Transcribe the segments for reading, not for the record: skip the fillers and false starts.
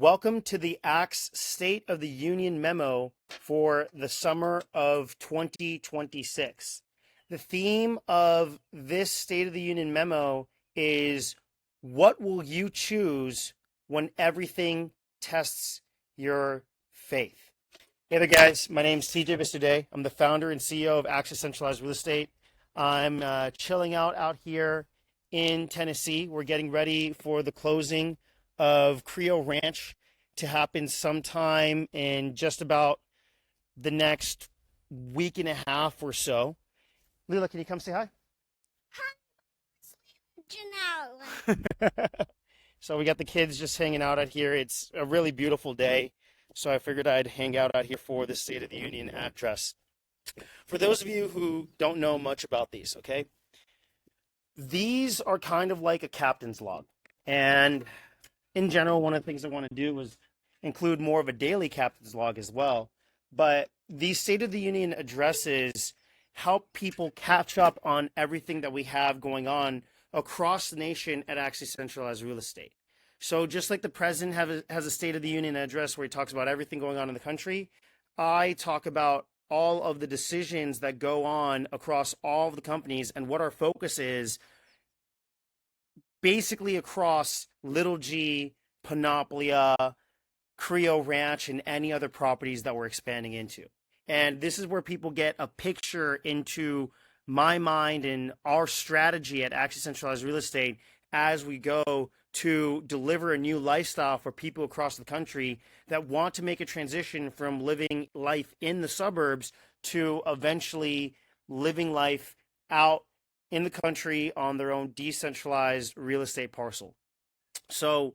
Welcome to the Axe State of the Union memo for the summer of 2026. The theme of this State of the Union memo is what will you choose when everything tests your faith? Hey there, guys. My name is TJ Vistuday. I'm the founder and CEO of Axis Centralized Real Estate. I'm chilling out here in Tennessee. We're getting ready for the closing of Creo Ranch to happen sometime in just about the next week and a half or so. Leela, can you come say hi? Janelle. So we got the kids just hanging out here. It's a really beautiful day, so I figured I'd hang out here for the State of the Union address. For those of you who don't know much about these, okay, these are kind of like a captain's log. And in general, one of the things I want to do is include more of a daily captain's log as well. But these State of the Union addresses help people catch up on everything that we have going on across the nation at Axis Centralized Real Estate. So just like the president has a State of the Union address where he talks about everything going on in the country, I talk about all of the decisions that go on across all of the companies and what our focus is basically across Little G, Panoplia, Creo Ranch, and any other properties that we're expanding into. And this is where people get a picture into my mind and our strategy at Axis Centralized Real Estate as we go to deliver a new lifestyle for people across the country that want to make a transition from living life in the suburbs to eventually living life out in the country on their own decentralized real estate parcel. So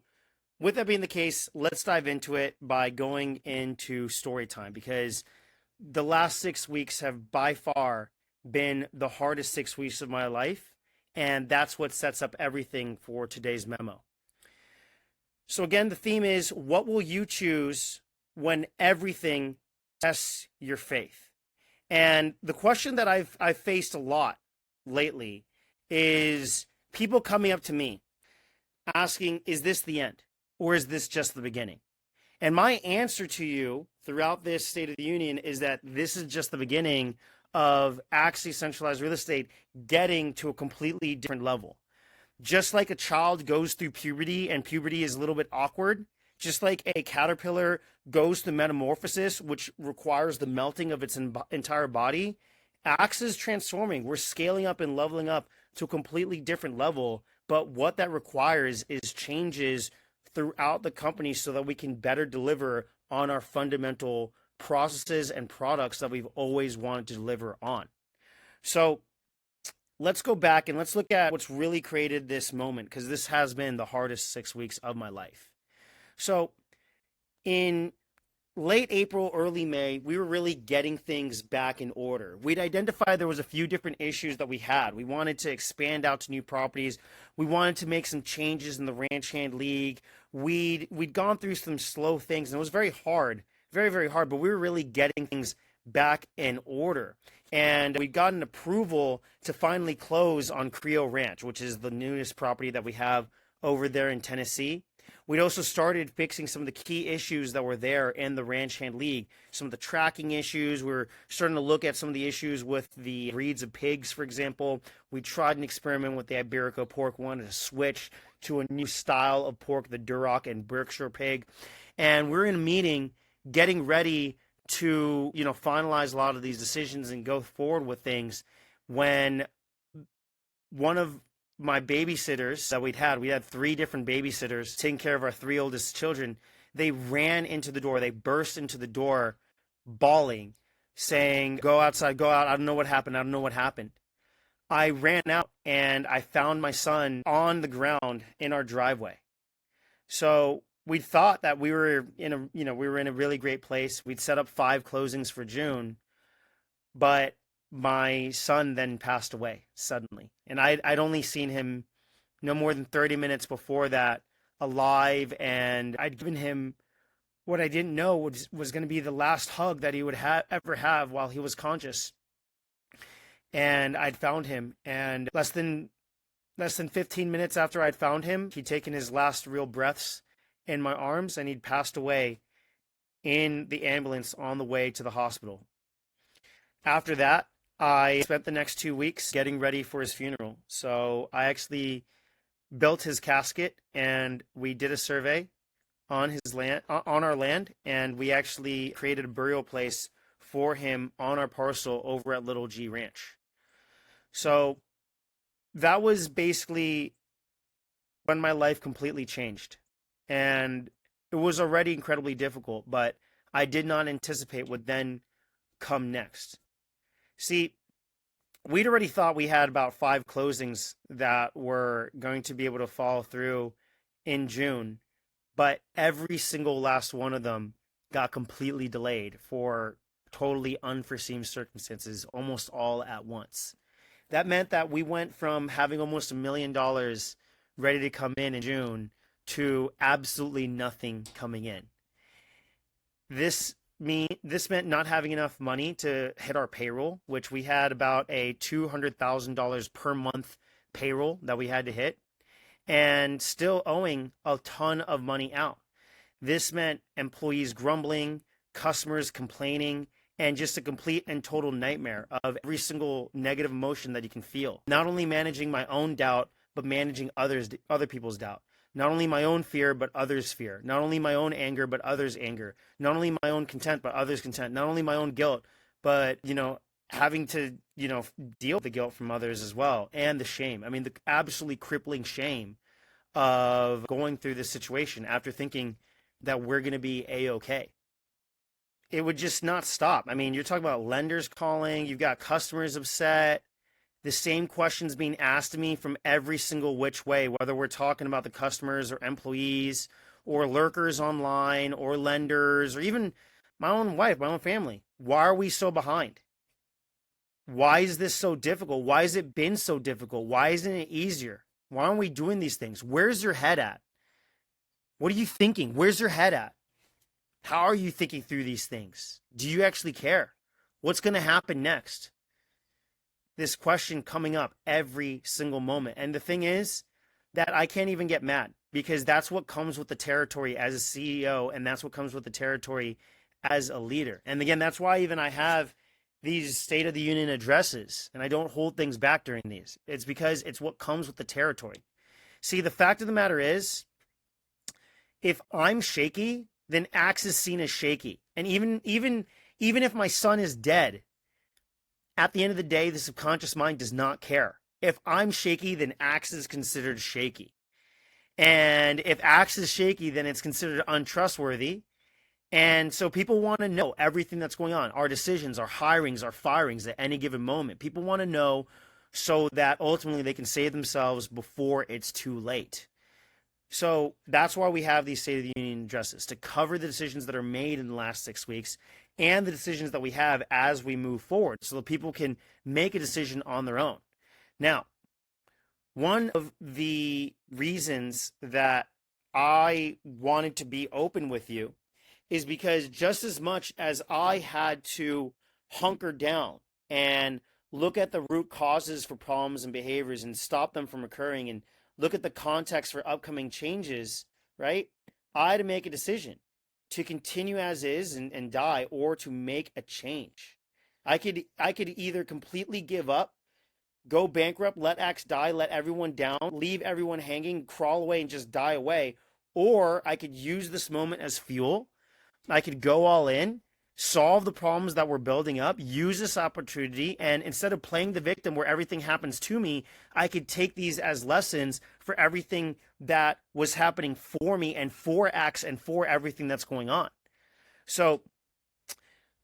with that being the case, let's dive into it by going into story time, because the last 6 weeks have by far been the hardest 6 weeks of my life. And that's what sets up everything for today's memo. So again, the theme is what will you choose when everything tests your faith? And the question that I've faced a lot lately is people coming up to me asking, is this the end? Or is this just the beginning? And my answer to you throughout this State of the Union is that this is just the beginning of Axis Centralized Real Estate getting to a completely different level. Just like a child goes through puberty and puberty is a little bit awkward, just like a caterpillar goes through metamorphosis, which requires the melting of its entire body, Axis is transforming. We're scaling up and leveling up to a completely different level. But what that requires is changes throughout the company so that we can better deliver on our fundamental processes and products that we've always wanted to deliver on. So let's go back and let's look at what's really created this moment, because this has been the hardest 6 weeks of my life. So in late April, early May, we were really getting things back in order. We'd identified there was a few different issues that we had. We wanted to expand out to new properties. We wanted to make some changes in the Ranch Hand League. We'd gone through some slow things, and it was very hard, very, very hard, but we were really getting things back in order. And we got an approval to finally close on Creo Ranch, which is the newest property that we have over there in Tennessee. We'd also started fixing some of the key issues that were there in the Ranch Hand League, some of the tracking issues. We were starting to look at some of the issues with the breeds of pigs, for example. We tried an experiment with the Iberico pork, wanted to switch to a new style of pork, the Duroc and Berkshire pig. And we're in a meeting getting ready to, finalize a lot of these decisions and go forward with things when one of my babysitters that we had 3 different babysitters taking care of our 3 oldest children. They ran into the door. They burst into the door bawling, saying, go outside, go out. I don't know what happened. I don't know what happened. I ran out and I found my son on the ground in our driveway. So we thought that we were in a really great place. We'd set up 5 closings for June, but my son then passed away suddenly. And I'd only seen him no more than 30 minutes before that alive. And I'd given him what I didn't know was going to be the last hug that he would ever have while he was conscious. And I'd found him. And less than 15 minutes after I'd found him, he'd taken his last real breaths. in my arms, and he'd passed away in the ambulance on the way to the hospital. After that, I spent the next 2 weeks getting ready for his funeral. So I actually built his casket, and we did a survey on his land, on our land, and we actually created a burial place for him on our parcel over at Little G Ranch. So that was basically when my life completely changed. And it was already incredibly difficult, but I did not anticipate what then come next. See, we'd already thought we had about 5 closings that were going to be able to follow through in June, but every single last one of them got completely delayed for totally unforeseen circumstances, almost all at once. That meant that we went from having almost $1 million ready to come in June to absolutely nothing coming in. This meant not having enough money to hit our payroll, which we had about a $200,000 per month payroll that we had to hit, and still owing a ton of money out. This meant employees grumbling, customers complaining, and just a complete and total nightmare of every single negative emotion that you can feel. Not only managing my own doubt, but managing other people's doubt. Not only my own fear, but others' fear. Not only my own anger, but others' anger. Not only my own content, but others' content. Not only my own guilt, but, having to, deal with the guilt from others as well. And the shame. I mean, the absolutely crippling shame of going through this situation after thinking that we're going to be A-okay. It would just not stop. I mean, you're talking about lenders calling, you've got customers upset, the same questions being asked of me from every single which way, whether we're talking about the customers or employees or lurkers online or lenders or even my own wife, my own family. Why are we so behind? Why is this so difficult? Why has it been so difficult? Why isn't it easier? Why aren't we doing these things? Where's your head at? What are you thinking? Where's your head at? How are you thinking through these things? Do you actually care? What's going to happen next? This question coming up every single moment. And the thing is that I can't even get mad because that's what comes with the territory as a CEO, and that's what comes with the territory as a leader. And again, that's why even I have these State of the Union addresses and I don't hold things back during these. It's because it's what comes with the territory. See, the fact of the matter is, if I'm shaky, then Axe is seen as shaky. And even if my son is dead, at the end of the day, the subconscious mind does not care. If I'm shaky, then Axe is considered shaky. And if Axe is shaky, then it's considered untrustworthy. And so people want to know everything that's going on, our decisions, our hirings, our firings at any given moment. People want to know so that ultimately they can save themselves before it's too late. So that's why we have these State of the Union addresses, to cover the decisions that are made in the last 6 weeks and the decisions that we have as we move forward so that people can make a decision on their own. Now, one of the reasons that I wanted to be open with you is because just as much as I had to hunker down and look at the root causes for problems and behaviors and stop them from occurring and look at the context for upcoming changes, right? I had to make a decision to continue as is and die, or to make a change. I could either completely give up, go bankrupt, let Axe die, let everyone down, leave everyone hanging, crawl away and just die away, or I could use this moment as fuel. I could go all in, solve the problems that we're building up, use this opportunity, and instead of playing the victim where everything happens to me, I could take these as lessons for everything that was happening for me and for Axe and for everything that's going on. So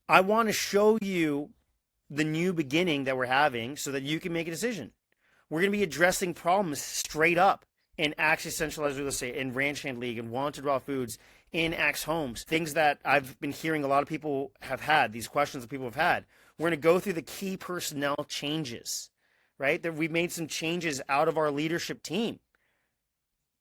I want to show you the new beginning that we're having so that you can make a decision. We're going to be addressing problems straight up in Axe Centralized Real Estate, in Ranch Hand League, and Wanted Raw Foods, in Axe Homes, things that I've been hearing a lot of people have had, these questions that people have had. We're going to go through the key personnel changes, right? That we've made some changes out of our leadership team.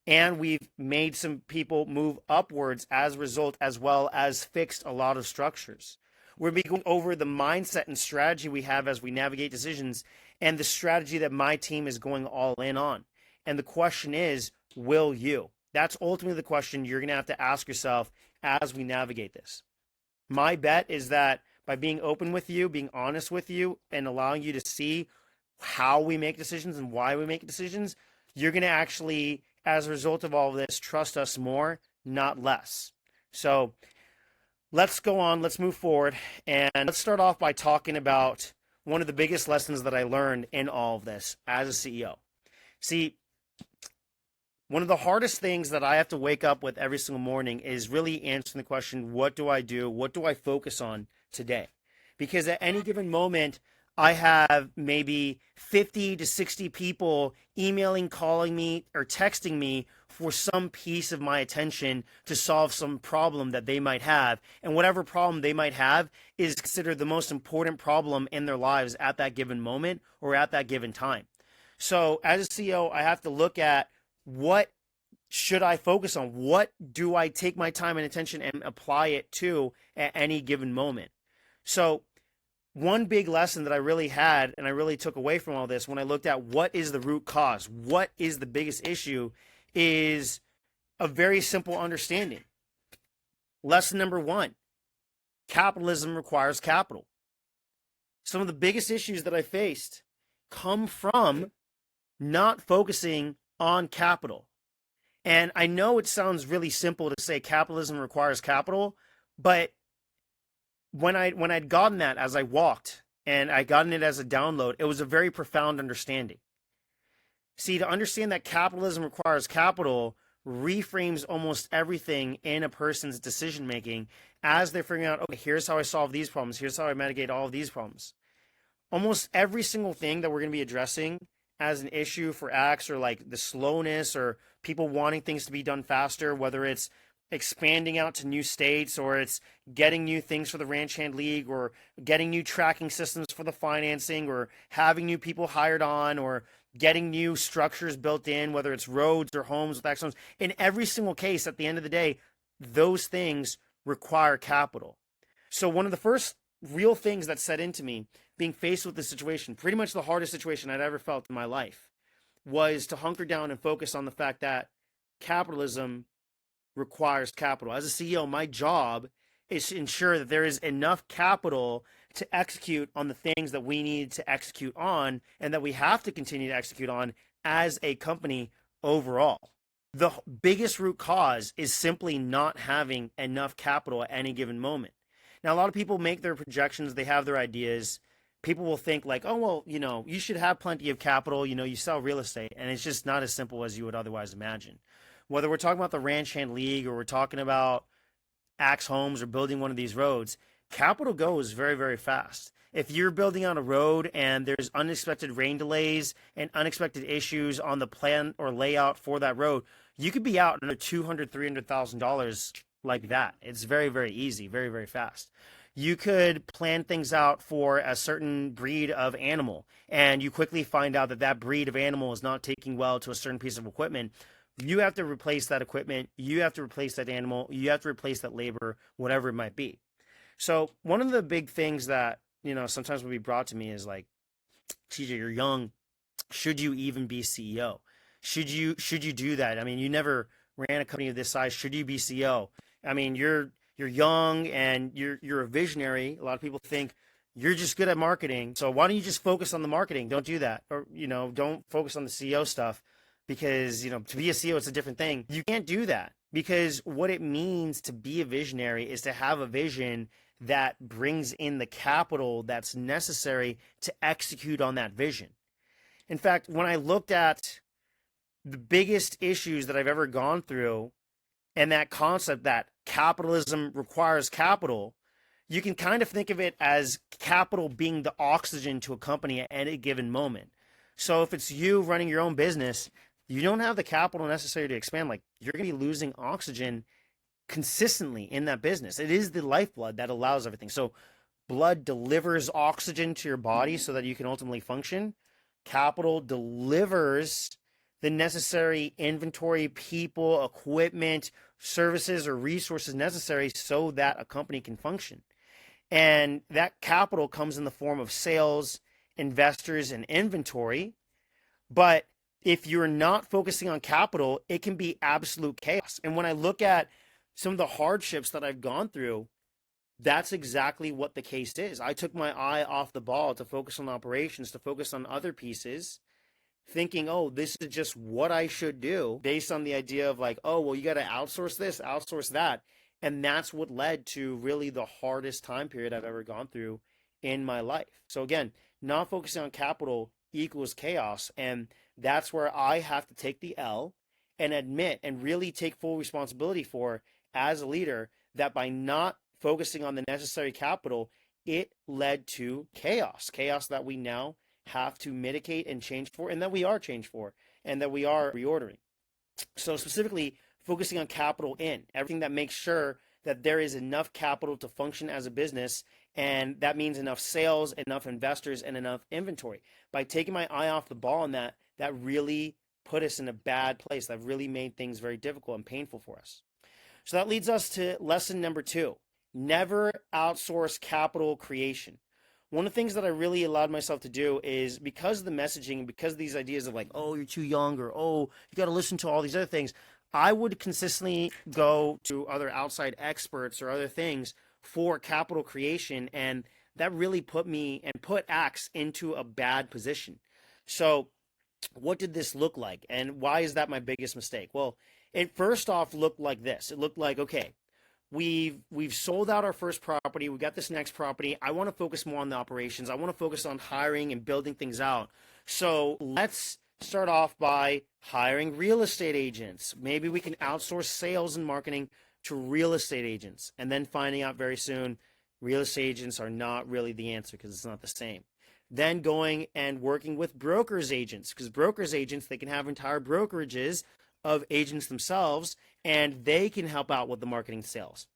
And we've made some people move upwards as a result, as well as fixed a lot of structures. We're going to be going over the mindset and strategy we have as we navigate decisions, and the strategy that my team is going all in on. And the question is, will you? That's ultimately the question you're going to have to ask yourself as we navigate this. My bet is that by being open with you, being honest with you, and allowing you to see how we make decisions and why we make decisions, you're going to actually, as a result of all of this, trust us more, not less. So let's go on, let's move forward, and let's start off by talking about one of the biggest lessons that I learned in all of this as a CEO. See, one of the hardest things that I have to wake up with every single morning is really answering the question, what do I do? What do I focus on today? Because at any given moment, I have maybe 50 to 60 people emailing, calling me, or texting me for some piece of my attention to solve some problem that they might have. And whatever problem they might have is considered the most important problem in their lives at that given moment or at that given time. So as a CEO, I have to look at what should I focus on? What do I take my time and attention and apply it to at any given moment? So one big lesson that I really had and I really took away from all this when I looked at what is the root cause, what is the biggest issue, is a very simple understanding. Lesson number one, capitalism requires capital. Some of the biggest issues that I faced come from not focusing on capital. And I know it sounds really simple to say capitalism requires capital, but when I'd gotten that as I walked and I gotten it as a download, it was a very profound understanding. See, to understand that capitalism requires capital reframes almost everything in a person's decision making as they're figuring out, okay, here's how I solve these problems, here's how I mitigate all of these problems. Almost every single thing that we're going to be addressing as an issue for Axe, or like the slowness or people wanting things to be done faster, whether it's expanding out to new states or it's getting new things for the Ranch Hand League or getting new tracking systems for the financing or having new people hired on or getting new structures built in, whether it's roads or homes with Axe homes. In every single case, at the end of the day, those things require capital. So one of the first real things that set into me being faced with this situation, pretty much the hardest situation I'd ever felt in my life, was to hunker down and focus on the fact that capitalism requires capital. As a CEO, my job is to ensure that there is enough capital to execute on the things that we need to execute on and that we have to continue to execute on as a company overall. The biggest root cause is simply not having enough capital at any given moment. Now, a lot of people make their projections, they have their ideas. People will think like, oh, well, you should have plenty of capital, you sell real estate, and it's just not as simple as you would otherwise imagine. Whether we're talking about the Ranch Hand League or we're talking about Axe Homes or building one of these roads, capital goes very, very fast. If you're building on a road and there's unexpected rain delays and unexpected issues on the plan or layout for that road, you could be out under $200,000, $300,000 like that. It's very, very easy, very, very fast. You could plan things out for a certain breed of animal, and you quickly find out that that breed of animal is not taking well to a certain piece of equipment. You have to replace that equipment. You have to replace that animal. You have to replace that labor, whatever it might be. So one of the big things that, sometimes will be brought to me is like, TJ, you're young. Should you even be CEO? Should you do that? I mean, you never ran a company of this size. Should you be CEO? I mean, you're young and you're a visionary. A lot of people think you're just good at marketing. So why don't you just focus on the marketing? Don't do that. Or, don't focus on the CEO stuff because, to be a CEO, it's a different thing. You can't do that because what it means to be a visionary is to have a vision that brings in the capital that's necessary to execute on that vision. In fact, when I looked at the biggest issues that I've ever gone through and that concept that capitalism requires capital, you can kind of think of it as capital being the oxygen to a company at any given moment. So if it's you running your own business, you don't have the capital necessary to expand. Like, you're going to be losing oxygen consistently in that business. It is the lifeblood that allows everything. So blood delivers oxygen to your body so that you can ultimately function. Capital delivers the necessary inventory, people, equipment, services, or resources necessary so that a company can function. And that capital comes in the form of sales, investors, and inventory. But if you're not focusing on capital, it can be absolute chaos. And when I look at some of the hardships that I've gone through, that's exactly what the case is. I took my eye off the ball to focus on operations, to focus on other pieces, thinking, oh, this is just what I should do based on the idea of like, oh, well, you got to outsource this, outsource that. And that's what led to really the hardest time period I've ever gone through in my life. So again, not focusing on capital equals chaos. And that's where I have to take the L and admit and really take full responsibility for, as a leader, that by not focusing on the necessary capital, it led to chaos that we now have to mitigate and change for, and that we are changed for, and that we are reordering. So specifically focusing on capital in everything that makes sure that there is enough capital to function as a business, and that means enough sales, enough investors, and enough inventory. By taking my eye off the ball on that, that really put us in a bad place. That really made things very difficult and painful for us. So that leads us to lesson number 2. Never outsource capital creation. One of the things that I really allowed myself to do is, because of the messaging, because of these ideas of like, oh, you're too young, or oh, you got to listen to all these other things, I would consistently go to other outside experts or other things for capital creation. And that really put me and put Axe into a bad position. So what did this look like? And why is that my biggest mistake? Well, it first off looked like this. It looked like, okay, we've sold out our first property. We got this next property. I want to focus more on the operations. I want to focus on hiring and building things out. So let's start off by hiring real estate agents. Maybe we can outsource sales and marketing to real estate agents, and then finding out very soon real estate agents are not really the answer because it's not the same. Then going and working with brokers agents, because brokers agents, they can have entire brokerages of agents themselves, and they can help out with the marketing sales.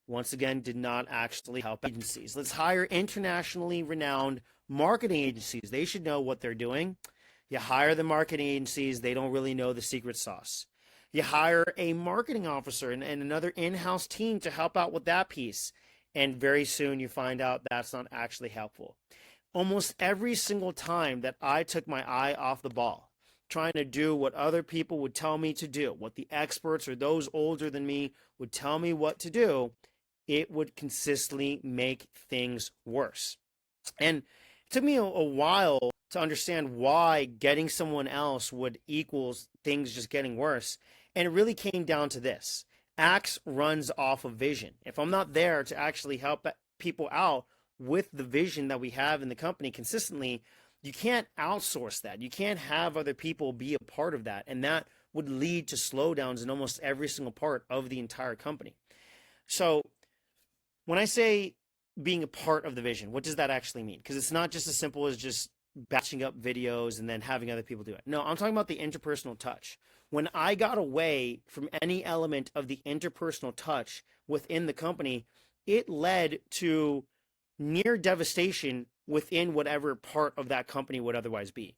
Once again, did not actually help agencies. Let's hire internationally renowned marketing agencies. They should know what they're doing. You hire the marketing agencies, they don't really know the secret sauce. You hire a marketing officer and another in-house team to help out with that piece. And very soon you find out that's not actually helpful. Almost every single time that I took my eye off the ball, trying to do what other people would tell me to do, what the experts or those older than me would tell me what to do, it would consistently make things worse. And it took me a while to understand why getting someone else would equal things just getting worse. And it really came down to this. Axe runs off of vision. If I'm not there to actually help people out with the vision that we have in the company consistently, you can't outsource that. You can't have other people be a part of that. And that would lead to slowdowns in almost every single part of the entire company. So when I say being a part of the vision, what does that actually mean? Because it's not just as simple as just batching up videos and then having other people do it. No, I'm talking about the interpersonal touch. When I got away from any element of the interpersonal touch within the company, it led to near devastation within whatever part of that company would otherwise be.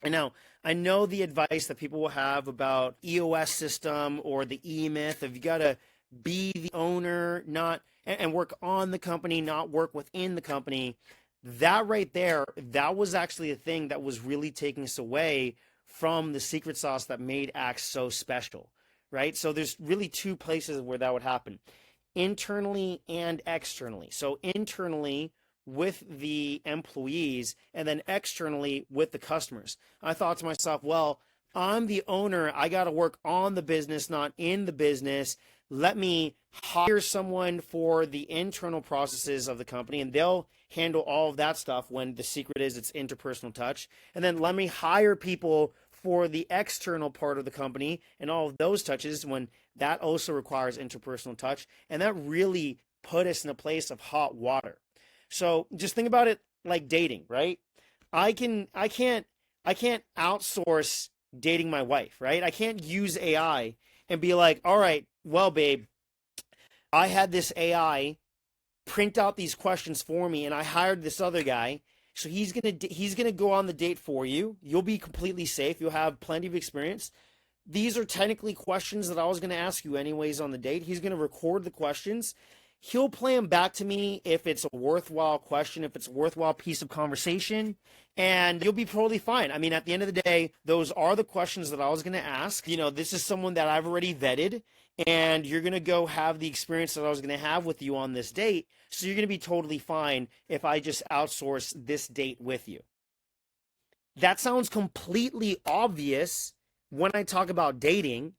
And now, I know the advice that people will have about EOS system or the E-Myth of you got to be the owner, not and work on the company, not work within the company. That right there, that was actually a thing that was really taking us away from the secret sauce that made Axe so special, right? So there's really two places where that would happen, internally and externally. So internally with the employees, and then externally with the customers. I thought to myself, well, I'm the owner. I got to work on the business, not in the business. Let me hire someone for the internal processes of the company, and they'll handle all of that stuff when the secret is it's interpersonal touch. And then let me hire people for the external part of the company and all of those touches when that also requires interpersonal touch. And that really put us in a place of hot water. So just think about it like dating, right? I can't outsource dating my wife, right? I can't use AI and be like, all right, well, babe, I had this AI print out these questions for me, and I hired this other guy, so he's gonna go on the date for you. You'll be completely safe. You'll have plenty of experience. These are technically questions that I was gonna ask you anyways on the date. He's gonna record the questions. he'll play them back to me if it's a worthwhile question, if it's a worthwhile piece of conversation, and you'll be totally fine. I mean, at the end of the day, those are the questions that I was going to ask. You know, this is someone that I've already vetted, and you're going to go have the experience that I was going to have with you on this date. So you're going to be totally fine if I just outsource this date with you. That sounds completely obvious when I talk about dating,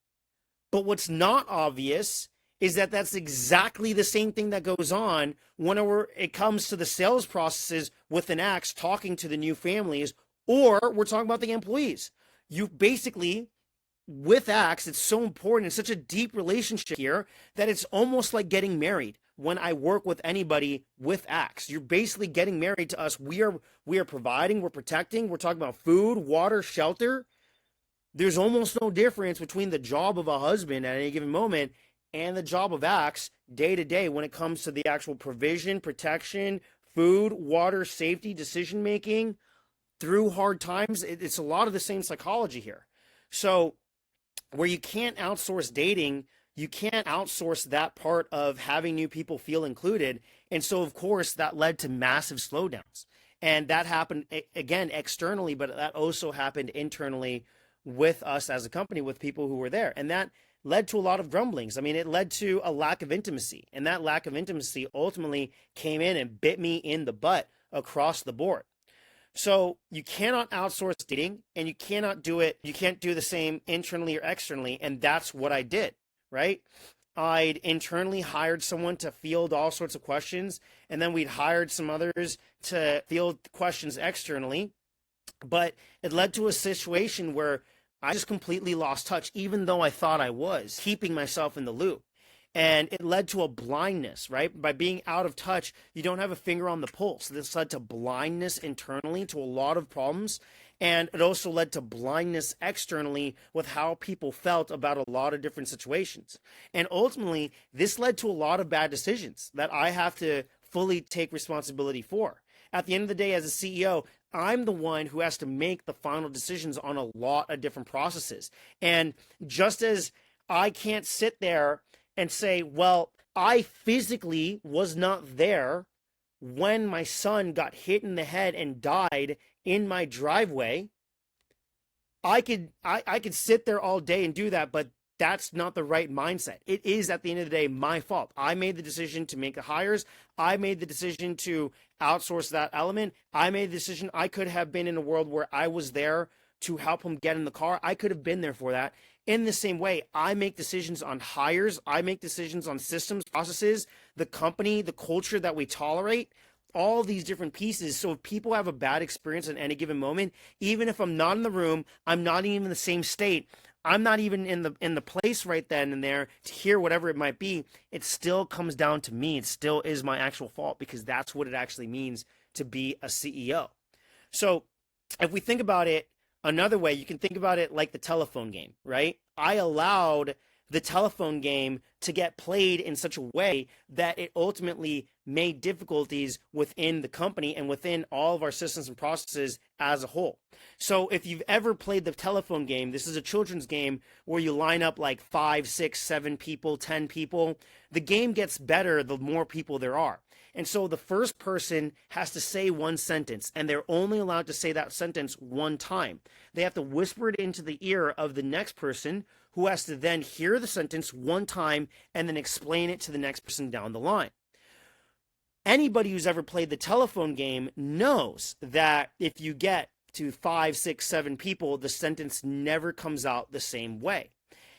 but what's not obvious is that that's exactly the same thing that goes on whenever it comes to the sales processes with an Axe talking to the new families, or we're talking about the employees. You basically, with Axe, it's so important. It's such a deep relationship here that it's almost like getting married. When I work with anybody with Axe, you're basically getting married to us. We are providing, we're protecting, we're talking about food, water, shelter. There's almost no difference between the job of a husband at any given moment and the job of Axe day to day when it comes to the actual provision, protection, food, water, safety, decision making through hard times. It's a lot of the same psychology here. So where you can't outsource dating, you can't outsource that part of having new people feel included. And so, of course, that led to massive slowdowns. And that happened, again, externally, but that also happened internally with us as a company, with people who were there. And that led to a lot of grumblings. I mean, it led to a lack of intimacy. And that lack of intimacy ultimately came in and bit me in the butt across the board. So you cannot outsource dating, and you cannot do it. You can't do the same internally or externally. And that's what I did, right? I'd internally hired someone to field all sorts of questions, and then we'd hired some others to field questions externally. But it led to a situation where I just completely lost touch, even though I thought I was keeping myself in the loop. And it led to a blindness, right? By being out of touch, you don't have a finger on the pulse. This led to blindness internally to a lot of problems. And it also led to blindness externally with how people felt about a lot of different situations. And ultimately, this led to a lot of bad decisions that I have to fully take responsibility for. At the end of the day, as a CEO, I'm the one who has to make the final decisions on a lot of different processes. And just as I can't sit there and say, well, I physically was not there when my son got hit in the head and died in my driveway. I could sit there all day and do that, but that's not the right mindset. It is, at the end of the day, my fault. I made the decision to make the hires. I made the decision to outsource that element. I made the decision. I could have been in a world where I was there to help him get in the car. I could have been there for that. In the same way, I make decisions on hires. I make decisions on systems, processes, the company, the culture that we tolerate, all these different pieces. So if people have a bad experience at any given moment, even if I'm not in the room, I'm not even in the same state, I'm not even in the place right then and there to hear whatever it might be, it still comes down to me. It still is my actual fault, because that's what it actually means to be a CEO. So if we think about it another way, you can think about it like the telephone game, right? I allowed the telephone game to get played in such a way that it ultimately made difficulties within the company and within all of our systems and processes as a whole. So if you've ever played the telephone game, this is a children's game where you line up like 5, 6, 7 people, 10 people. The game gets better the more people there are. And so the first person has to say one sentence, and they're only allowed to say that sentence one time. They have to whisper it into the ear of the next person, who has to then hear the sentence one time and then explain it to the next person down the line. Anybody who's ever played the telephone game knows that if you get to 5, 6, 7 people, the sentence never comes out the same way.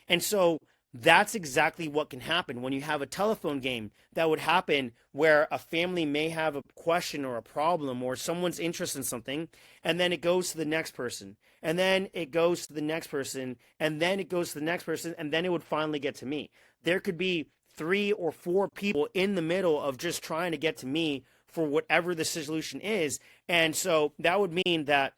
And so that's exactly what can happen when you have a telephone game. That would happen where a family may have a question or a problem, or someone's interested in something, and then it goes to the next person, and then it goes to the next person, and then it goes to the next person, and then it would finally get to me. There could be 3 or 4 people in the middle of just trying to get to me for whatever the solution is. And so that would mean that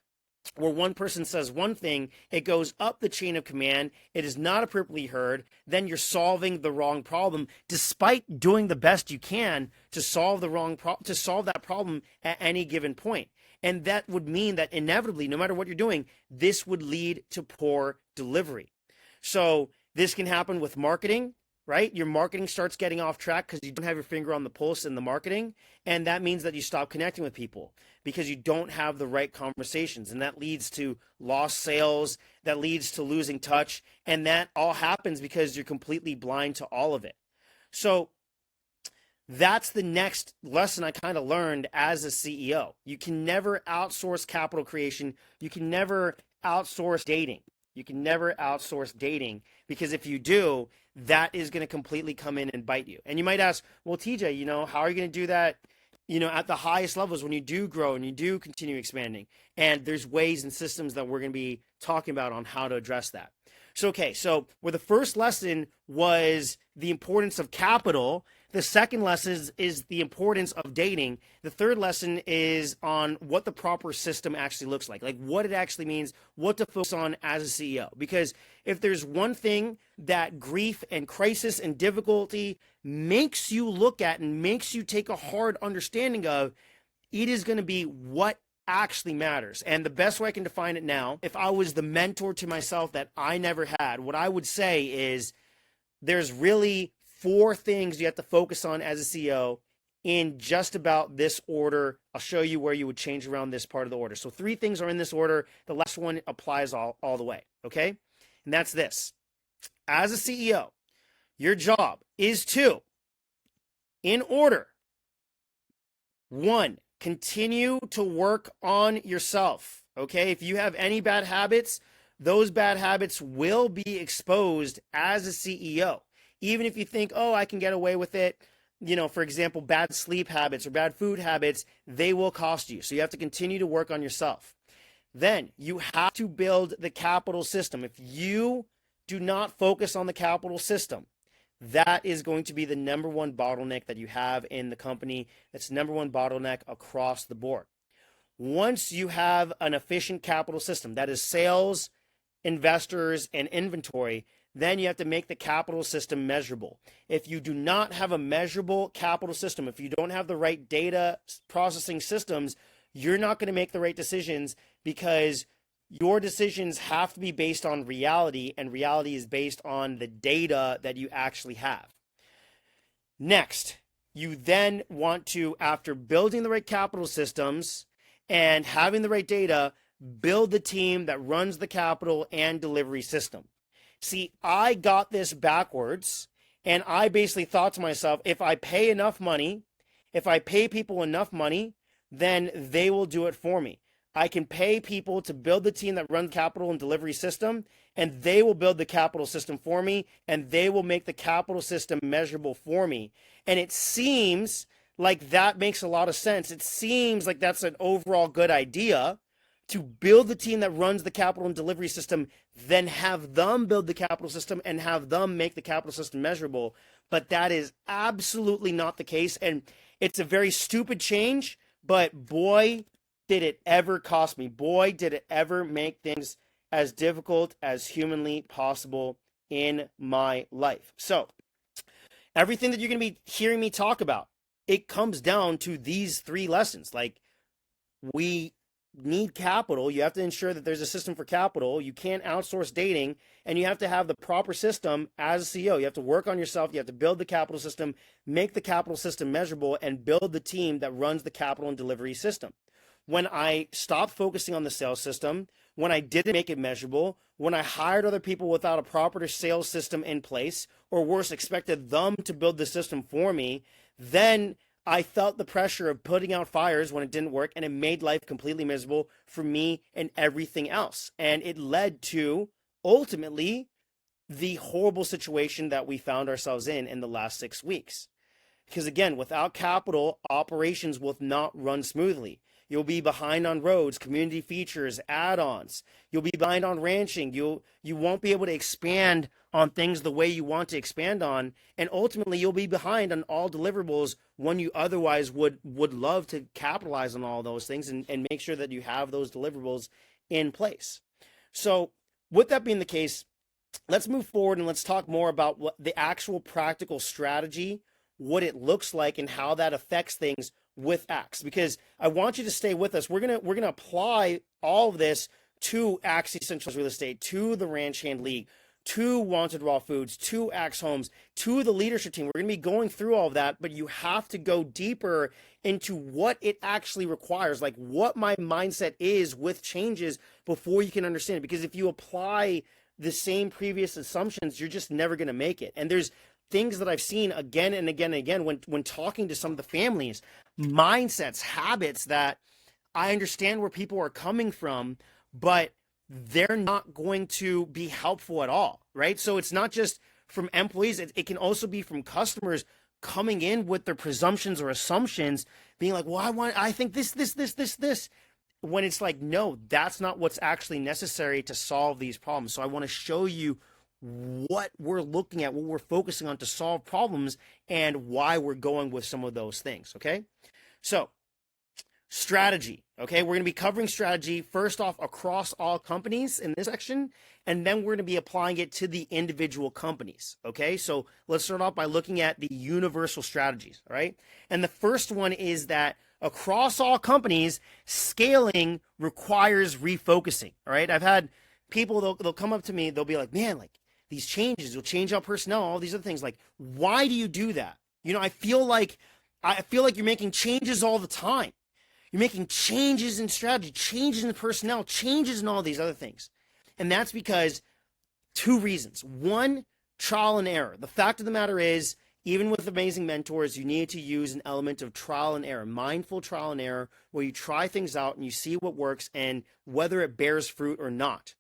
where one person says one thing, it goes up the chain of command, it is not appropriately heard, then you're solving the wrong problem, despite doing the best you can to solve that problem at any given point. And that would mean that inevitably, no matter what you're doing, this would lead to poor delivery. So this can happen with marketing, right? Your marketing starts getting off track because you don't have your finger on the pulse in the marketing. And that means that you stop connecting with people because you don't have the right conversations. And that leads to lost sales, that leads to losing touch. And that all happens because you're completely blind to all of it. So that's the next lesson I kind of learned as a CEO. You can never outsource capital creation. You can never outsource dating. You can never outsource dating because if you do, that is going to completely come in and bite you. And you might ask, well, TJ, how are you going to do that, at the highest levels when you do grow and you do continue expanding? And there's ways and systems that we're going to be talking about on how to address that. So where the first lesson was the importance of capital, the second lesson is the importance of dating. The third lesson is on what the proper system actually looks like what it actually means, what to focus on as a CEO. Because if there's one thing that grief and crisis and difficulty makes you look at and makes you take a hard understanding of, it is going to be what actually matters. And the best way I can define it now, if I was the mentor to myself that I never had, what I would say is there's really 4 things you have to focus on as a CEO in just about this order. I'll show you where you would change around this part of the order. So 3 things are in this order. The last one applies all the way, okay? And that's this. As a CEO, your job is to, in order, 1, continue to work on yourself, okay? If you have any bad habits, those bad habits will be exposed as a CEO. Even if you think, oh, I can get away with it, for example, bad sleep habits or bad food habits, they will cost you. So you have to continue to work on yourself. Then you have to build the capital system. If you do not focus on the capital system, that is going to be the number one bottleneck that you have in the company. That's number one bottleneck across the board. Once you have an efficient capital system, that is sales, investors, and inventory, then you have to make the capital system measurable. If you do not have a measurable capital system, if you don't have the right data processing systems, you're not going to make the right decisions because your decisions have to be based on reality, and reality is based on the data that you actually have. Next, you then want to, after building the right capital systems and having the right data, build the team that runs the capital and delivery system. See, I got this backwards, and I basically thought to myself, if I pay enough money, if I pay people enough money, then they will do it for me. I can pay people to build the team that runs capital and delivery system, and they will build the capital system for me, and they will make the capital system measurable for me. And it seems like that makes a lot of sense. It seems like that's an overall good idea to build the team that runs the capital and delivery system, then have them build the capital system and have them make the capital system measurable. But that is absolutely not the case. And it's a very stupid change, but boy, did it ever cost me. Boy, did it ever make things as difficult as humanly possible in my life. So everything that you're going to be hearing me talk about, it comes down to these 3 lessons. We need capital. You have to ensure that there's a system for capital. You can't outsource dating, and you have to have the proper system as a CEO. You have to work on yourself. You have to build the capital system, make the capital system measurable, and build the team that runs the capital and delivery system. When I stopped focusing on the sales system, when I didn't make it measurable, when I hired other people without a proper sales system in place, or worse, expected them to build the system for me, then I felt the pressure of putting out fires when it didn't work, and it made life completely miserable for me and everything else. And it led to, ultimately, the horrible situation that we found ourselves in the last 6 weeks. Because again, without capital, operations will not run smoothly. You'll be behind on roads, community features, add-ons. You'll be behind on ranching. You won't be able to expand on things the way you want to expand on. And ultimately, you'll be behind on all deliverables when you otherwise would love to capitalize on all those things and make sure that you have those deliverables in place. So with that being the case, let's move forward and let's talk more about what the actual practical strategy, what it looks like, and how that affects things with Axe, because I want you to stay with us. We're gonna apply all of this to Axe Essentials Real Estate, to the Ranch Hand League, to Wanted Raw Foods, to Axe Homes, to the leadership team. We're going to be going through all of that, but you have to go deeper into what it actually requires, like what my mindset is with changes before you can understand it. Because if you apply the same previous assumptions, you're just never going to make it. And there's things that I've seen again and again and again when talking to some of the families, mindsets, habits that I understand where people are coming from, but they're not going to be helpful at all, right? So it's not just from employees, it can also be from customers coming in with their presumptions or assumptions, being like, well, I think this, when it's like, no, that's not what's actually necessary to solve these problems. So I want to show you what we're looking at, what we're focusing on to solve problems, and why we're going with some of those things, okay? So strategy, okay? We're going to be covering strategy first off across all companies in this section, and then we're going to be applying it to the individual companies, okay? So let's start off by looking at the universal strategies, all right? And the first one is that across all companies, scaling requires refocusing, all right? I've had people, they'll come up to me, they'll be like, man, like these changes, you'll change out personnel, all these other things. Like, why do you do that? You know, I feel like you're making changes all the time. You're making changes in strategy, changes in personnel, changes in all these other things. And that's because two reasons. One, trial and error. The fact of the matter is, even with amazing mentors, you need to use an element of trial and error, mindful trial and error, where you try things out and you see what works and whether it bears fruit or not.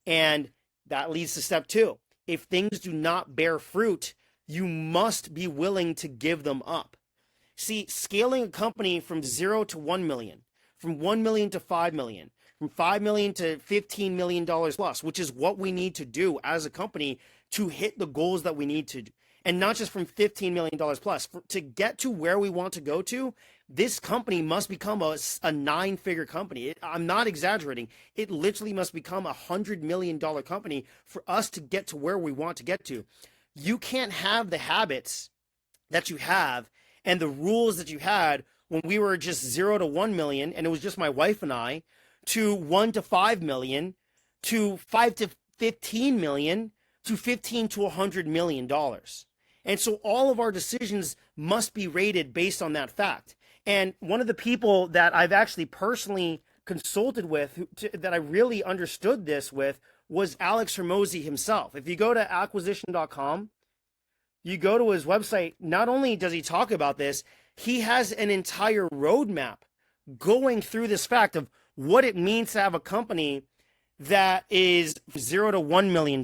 And that leads to step two. If things do not bear fruit, you must be willing to give them up. See, scaling a company from 0 to 1 million, from 1 million to 5 million, from 5 million to $15 million plus, which is what we need to do as a company to hit the goals that we need to do. And not just from $15 million plus. To get to where we want to go to, this company must become a 9-figure company. I'm not exaggerating. It literally must become a $100 million company for us to get to where we want to get to. You can't have the habits that you have and the rules that you had when we were just 0 to 1 million, and it was just my wife and I, to 1 to 5 million, to 5 to 15 million, to 15 to $100 million. And so all of our decisions must be rated based on that fact. And one of the people that I've actually personally consulted with, that I really understood this with, was Alex Hormozi himself. If you go to acquisition.com, you go to his website, not only does he talk about this, he has an entire roadmap going through this fact of what it means to have a company that is 0 to $1 million,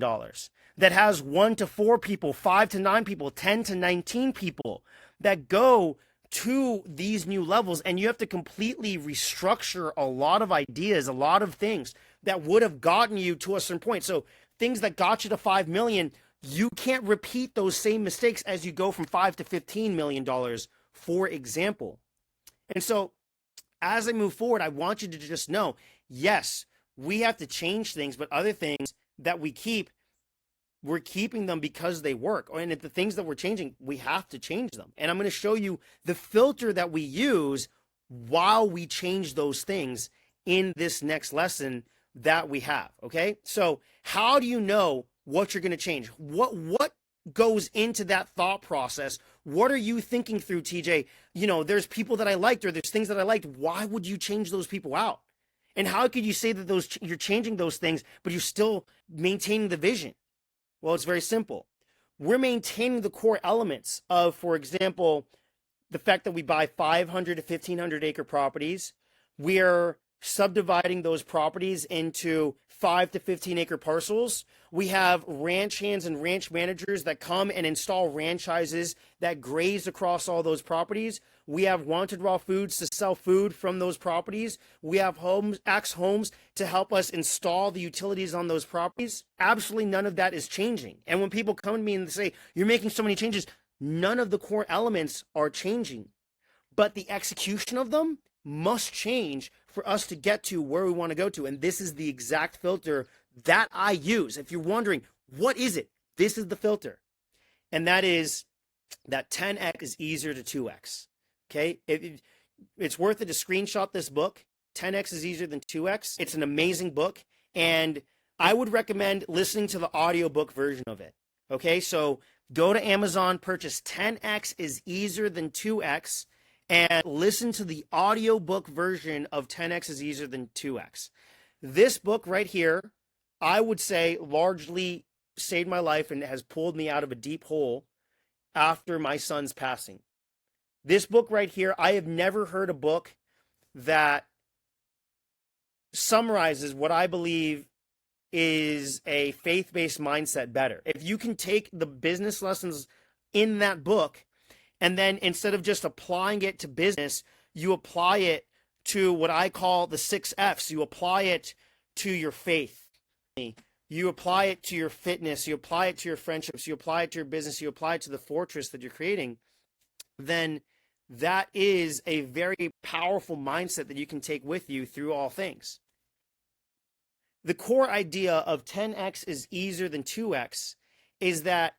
that has 1 to 4 people, 5 to 9 people, 10 to 19 people that go to these new levels. And you have to completely restructure a lot of ideas, a lot of things that would have gotten you to a certain point. So things that got you to 5 million, you can't repeat those same mistakes as you go from 5 to $15 million, for example. And so as I move forward, I want you to just know, yes, we have to change things, but other things that we keep, we're keeping them because they work. And if the things that we're changing, we have to change them. And I'm going to show you the filter that we use while we change those things in this next lesson that we have. Okay. So how do you know what you're going to change? What goes into that thought process? What are you thinking through, TJ? You know, there's people that I liked, or there's things that I liked. Why would you change those people out? And how could you say that you're changing those things, but you're still maintaining the vision? Well, it's very simple. We're maintaining the core elements of, for example, the fact that we buy 500 to 1,500 acre properties. We're subdividing those properties into 5 to 15 acre parcels. We have ranch hands and ranch managers that come and install ranchises that graze across all those properties. We have Wanted Raw Foods to sell food from those properties. We have Axe Homes to help us install the utilities on those properties. Absolutely none of that is changing. And when people come to me and say, you're making so many changes, none of the core elements are changing. But the execution of them must change for us to get to where we want to go to. And this is the exact filter that I use. If you're wondering, what is it? This is the filter. And that is that 10x is easier to 2x. Okay? It's worth it to screenshot this book. 10x is easier than 2x. It's an amazing book. And I would recommend listening to the audiobook version of it. Okay, so go to Amazon, purchase 10x is easier than 2x, and listen to the audiobook version of 10x is easier than 2x. This book right here, I would say, largely saved my life and has pulled me out of a deep hole after my son's passing. This book right here, I have never heard a book that summarizes what I believe is a faith-based mindset better. If you can take the business lessons in that book and then instead of just applying it to business, you apply it to what I call the 6 F's. You apply it to your faith. You apply it to your fitness. You apply it to your friendships. You apply it to your business. You apply it to the fortress that you're creating. Then that is a very powerful mindset that you can take with you through all things. The core idea of 10x is easier than 2x is that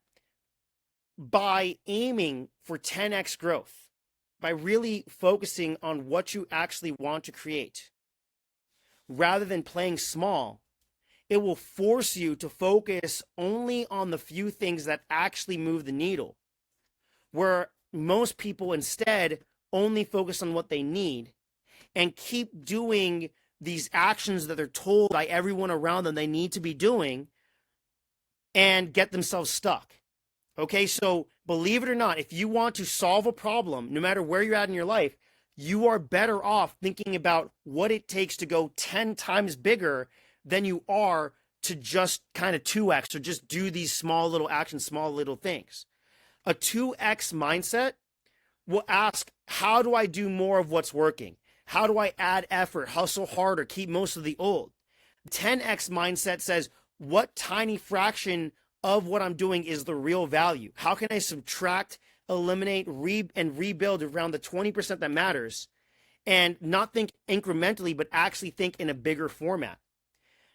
by aiming for 10x growth, by really focusing on what you actually want to create, rather than playing small, it will force you to focus only on the few things that actually move the needle, where most people instead only focus on what they need and keep doing these actions that they're told by everyone around them they need to be doing and get themselves stuck. Okay, so believe it or not, if you want to solve a problem, no matter where you're at in your life, you are better off thinking about what it takes to go 10 times bigger than you are to just kind of 2x or just do these small little actions, small little things. A 2x mindset will ask, how do I do more of what's working? How do I add effort, hustle harder, keep most of the old? 10x mindset says, what tiny fraction of what I'm doing is the real value? How can I subtract, eliminate, and rebuild around the 20% that matters and not think incrementally, but actually think in a bigger format?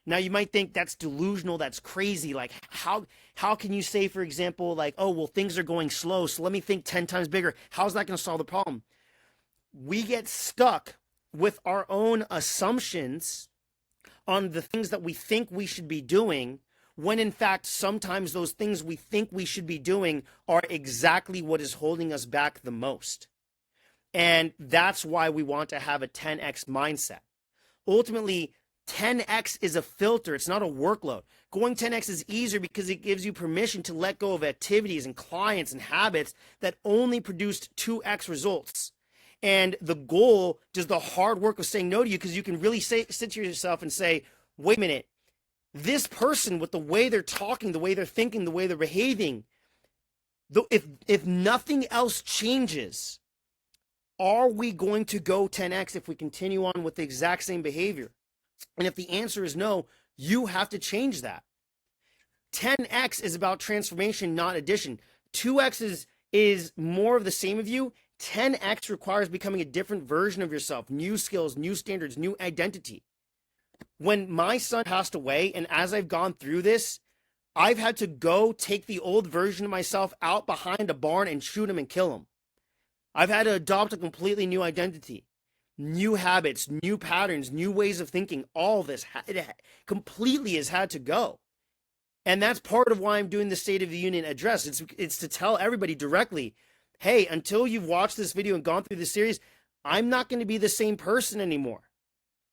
Now you might think that's delusional, that's crazy. Like how can you say, for example, like, oh, well, things are going slow, so let me think 10 times bigger. How's that going to solve the problem? We get stuck with our own assumptions on the things that we think we should be doing, when in fact, sometimes those things we think we should be doing are exactly what is holding us back the most. And that's why we want to have a 10x mindset. Ultimately, 10x is a filter. It's not a workload. Going 10x is easier because it gives you permission to let go of activities and clients and habits that only produced 2x results. And the goal does the hard work of saying no to you, because you can really sit to yourself and say, wait a minute, this person, with the way they're talking, the way they're thinking, the way they're behaving, if nothing else changes, are we going to go 10x if we continue on with the exact same behavior? And if the answer is no, you have to change that. 10x is about transformation, not addition. 2x is more of the same of you. 10x requires becoming a different version of yourself, new skills, new standards, new identity. When my son passed away, and as I've gone through this, I've had to go take the old version of myself out behind a barn and shoot him and kill him. I've had to adopt a completely new identity, new habits, new patterns, new ways of thinking. All this completely has had to go. And that's part of why I'm doing the State of the Union address. It's to tell everybody directly, hey, until you've watched this video and gone through this series, I'm not going to be the same person anymore.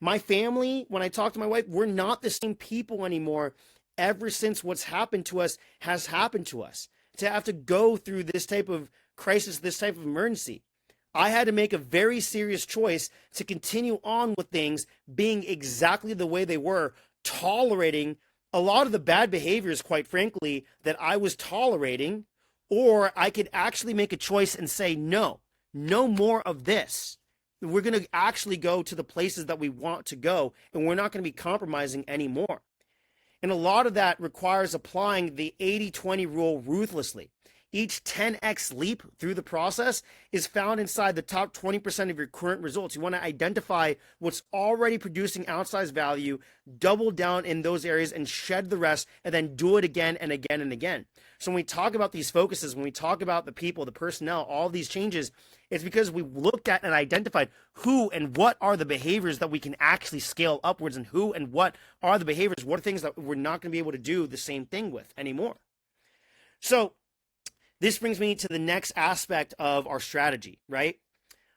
My family, when I talk to my wife, we're not the same people anymore ever since what's happened to us has happened to us. To have to go through this type of crisis, this type of emergency, I had to make a very serious choice to continue on with things being exactly the way they were, tolerating a lot of the bad behaviors, quite frankly, that I was tolerating, or I could actually make a choice and say, no more of this. We're going to actually go to the places that we want to go, and we're not going to be compromising anymore. And a lot of that requires applying the 80-20 rule ruthlessly. Each 10x leap through the process is found inside the top 20% of your current results. You want to identify what's already producing outsized value, double down in those areas and shed the rest, and then do it again and again and again. So when we talk about these focuses, when we talk about the people, the personnel, all these changes, it's because we looked at and identified who and what are the behaviors that we can actually scale upwards, and who and what are the behaviors, what are things that we're not going to be able to do the same thing with anymore. So this brings me to the next aspect of our strategy, right?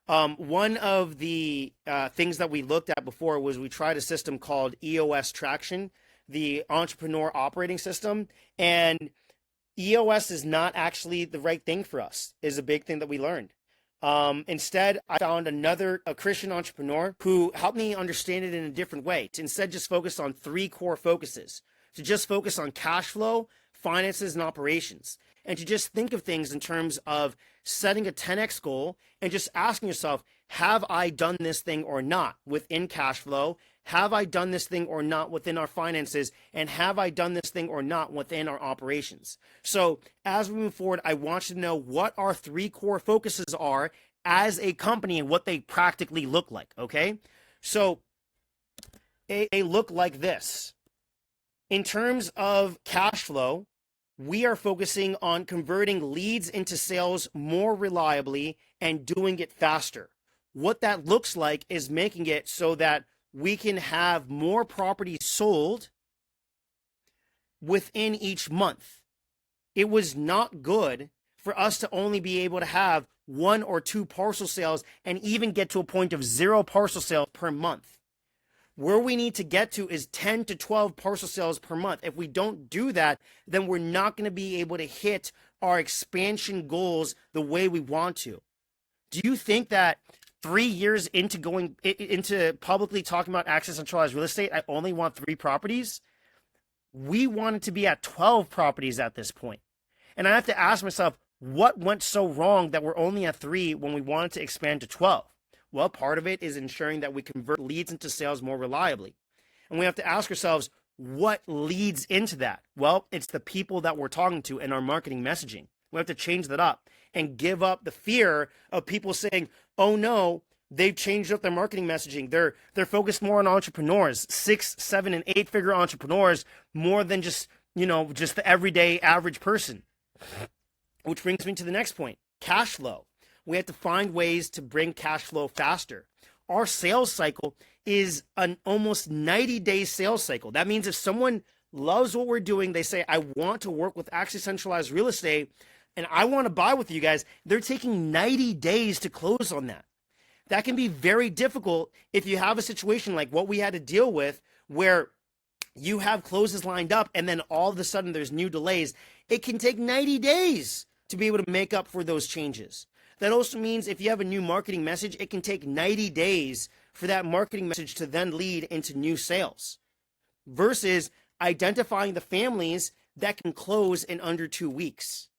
One of the things that we looked at before was we tried a system called EOS Traction, the Entrepreneur Operating System, and EOS is not actually the right thing for us, is a big thing that we learned. Instead, I found a Christian entrepreneur who helped me understand it in a different way, to instead just focus on 3 core focuses, to just focus on cash flow, finances, and operations, and to just think of things in terms of setting a 10x goal and just asking yourself, have I done this thing or not within cash flow? Have I done this thing or not within our finances? And have I done this thing or not within our operations? So as we move forward, I want you to know what our 3 core focuses are as a company and what they practically look like, okay? So they look like this. In terms of cash flow, we are focusing on converting leads into sales more reliably and doing it faster. What that looks like is making it so that we can have more properties sold within each month. It was not good for us to only be able to have 1 or 2 parcel sales and even get to a point of 0 parcel sales per month. Where we need to get to is 10 to 12 parcel sales per month. If we don't do that, then we're not going to be able to hit our expansion goals the way we want to. Do you think that 3 years into going into publicly talking about Access Centralized Real Estate, I only want 3 properties? We wanted to be at 12 properties at this point. And I have to ask myself, what went so wrong that we're only at 3 when we wanted to expand to 12? Well, part of it is ensuring that we convert leads into sales more reliably. And we have to ask ourselves, what leads into that? Well, it's the people that we're talking to in our marketing messaging. We have to change that up and give up the fear of people saying, oh no, they've changed up their marketing messaging. They're focused more on entrepreneurs, 6, 7, and 8-figure entrepreneurs, more than just the everyday average person. Which brings me to the next point, cash flow. We have to find ways to bring cash flow faster. Our sales cycle is an almost 90-day sales cycle. That means if someone loves what we're doing, they say, I want to work with Access Centralized Real Estate, and I want to buy with you guys, they're taking 90 days to close on that. That can be very difficult if you have a situation like what we had to deal with, where you have closes lined up and then all of a sudden there's new delays. It can take 90 days to be able to make up for those changes. That also means if you have a new marketing message, it can take 90 days for that marketing message to then lead into new sales, versus identifying the families that can close in under 2 weeks.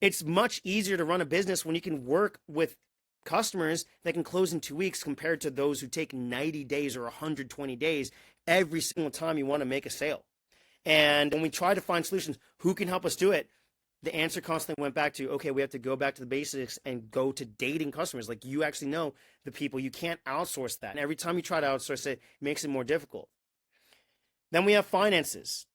It's much easier to run a business when you can work with customers that can close in 2 weeks compared to those who take 90 days or 120 days every single time you want to make a sale. And when we try to find solutions, who can help us do it? The answer constantly went back to, okay, we have to go back to the basics and go to dating customers. Like, you actually know the people. You can't outsource that. And every time you try to outsource it, it makes it more difficult. Then we have finances.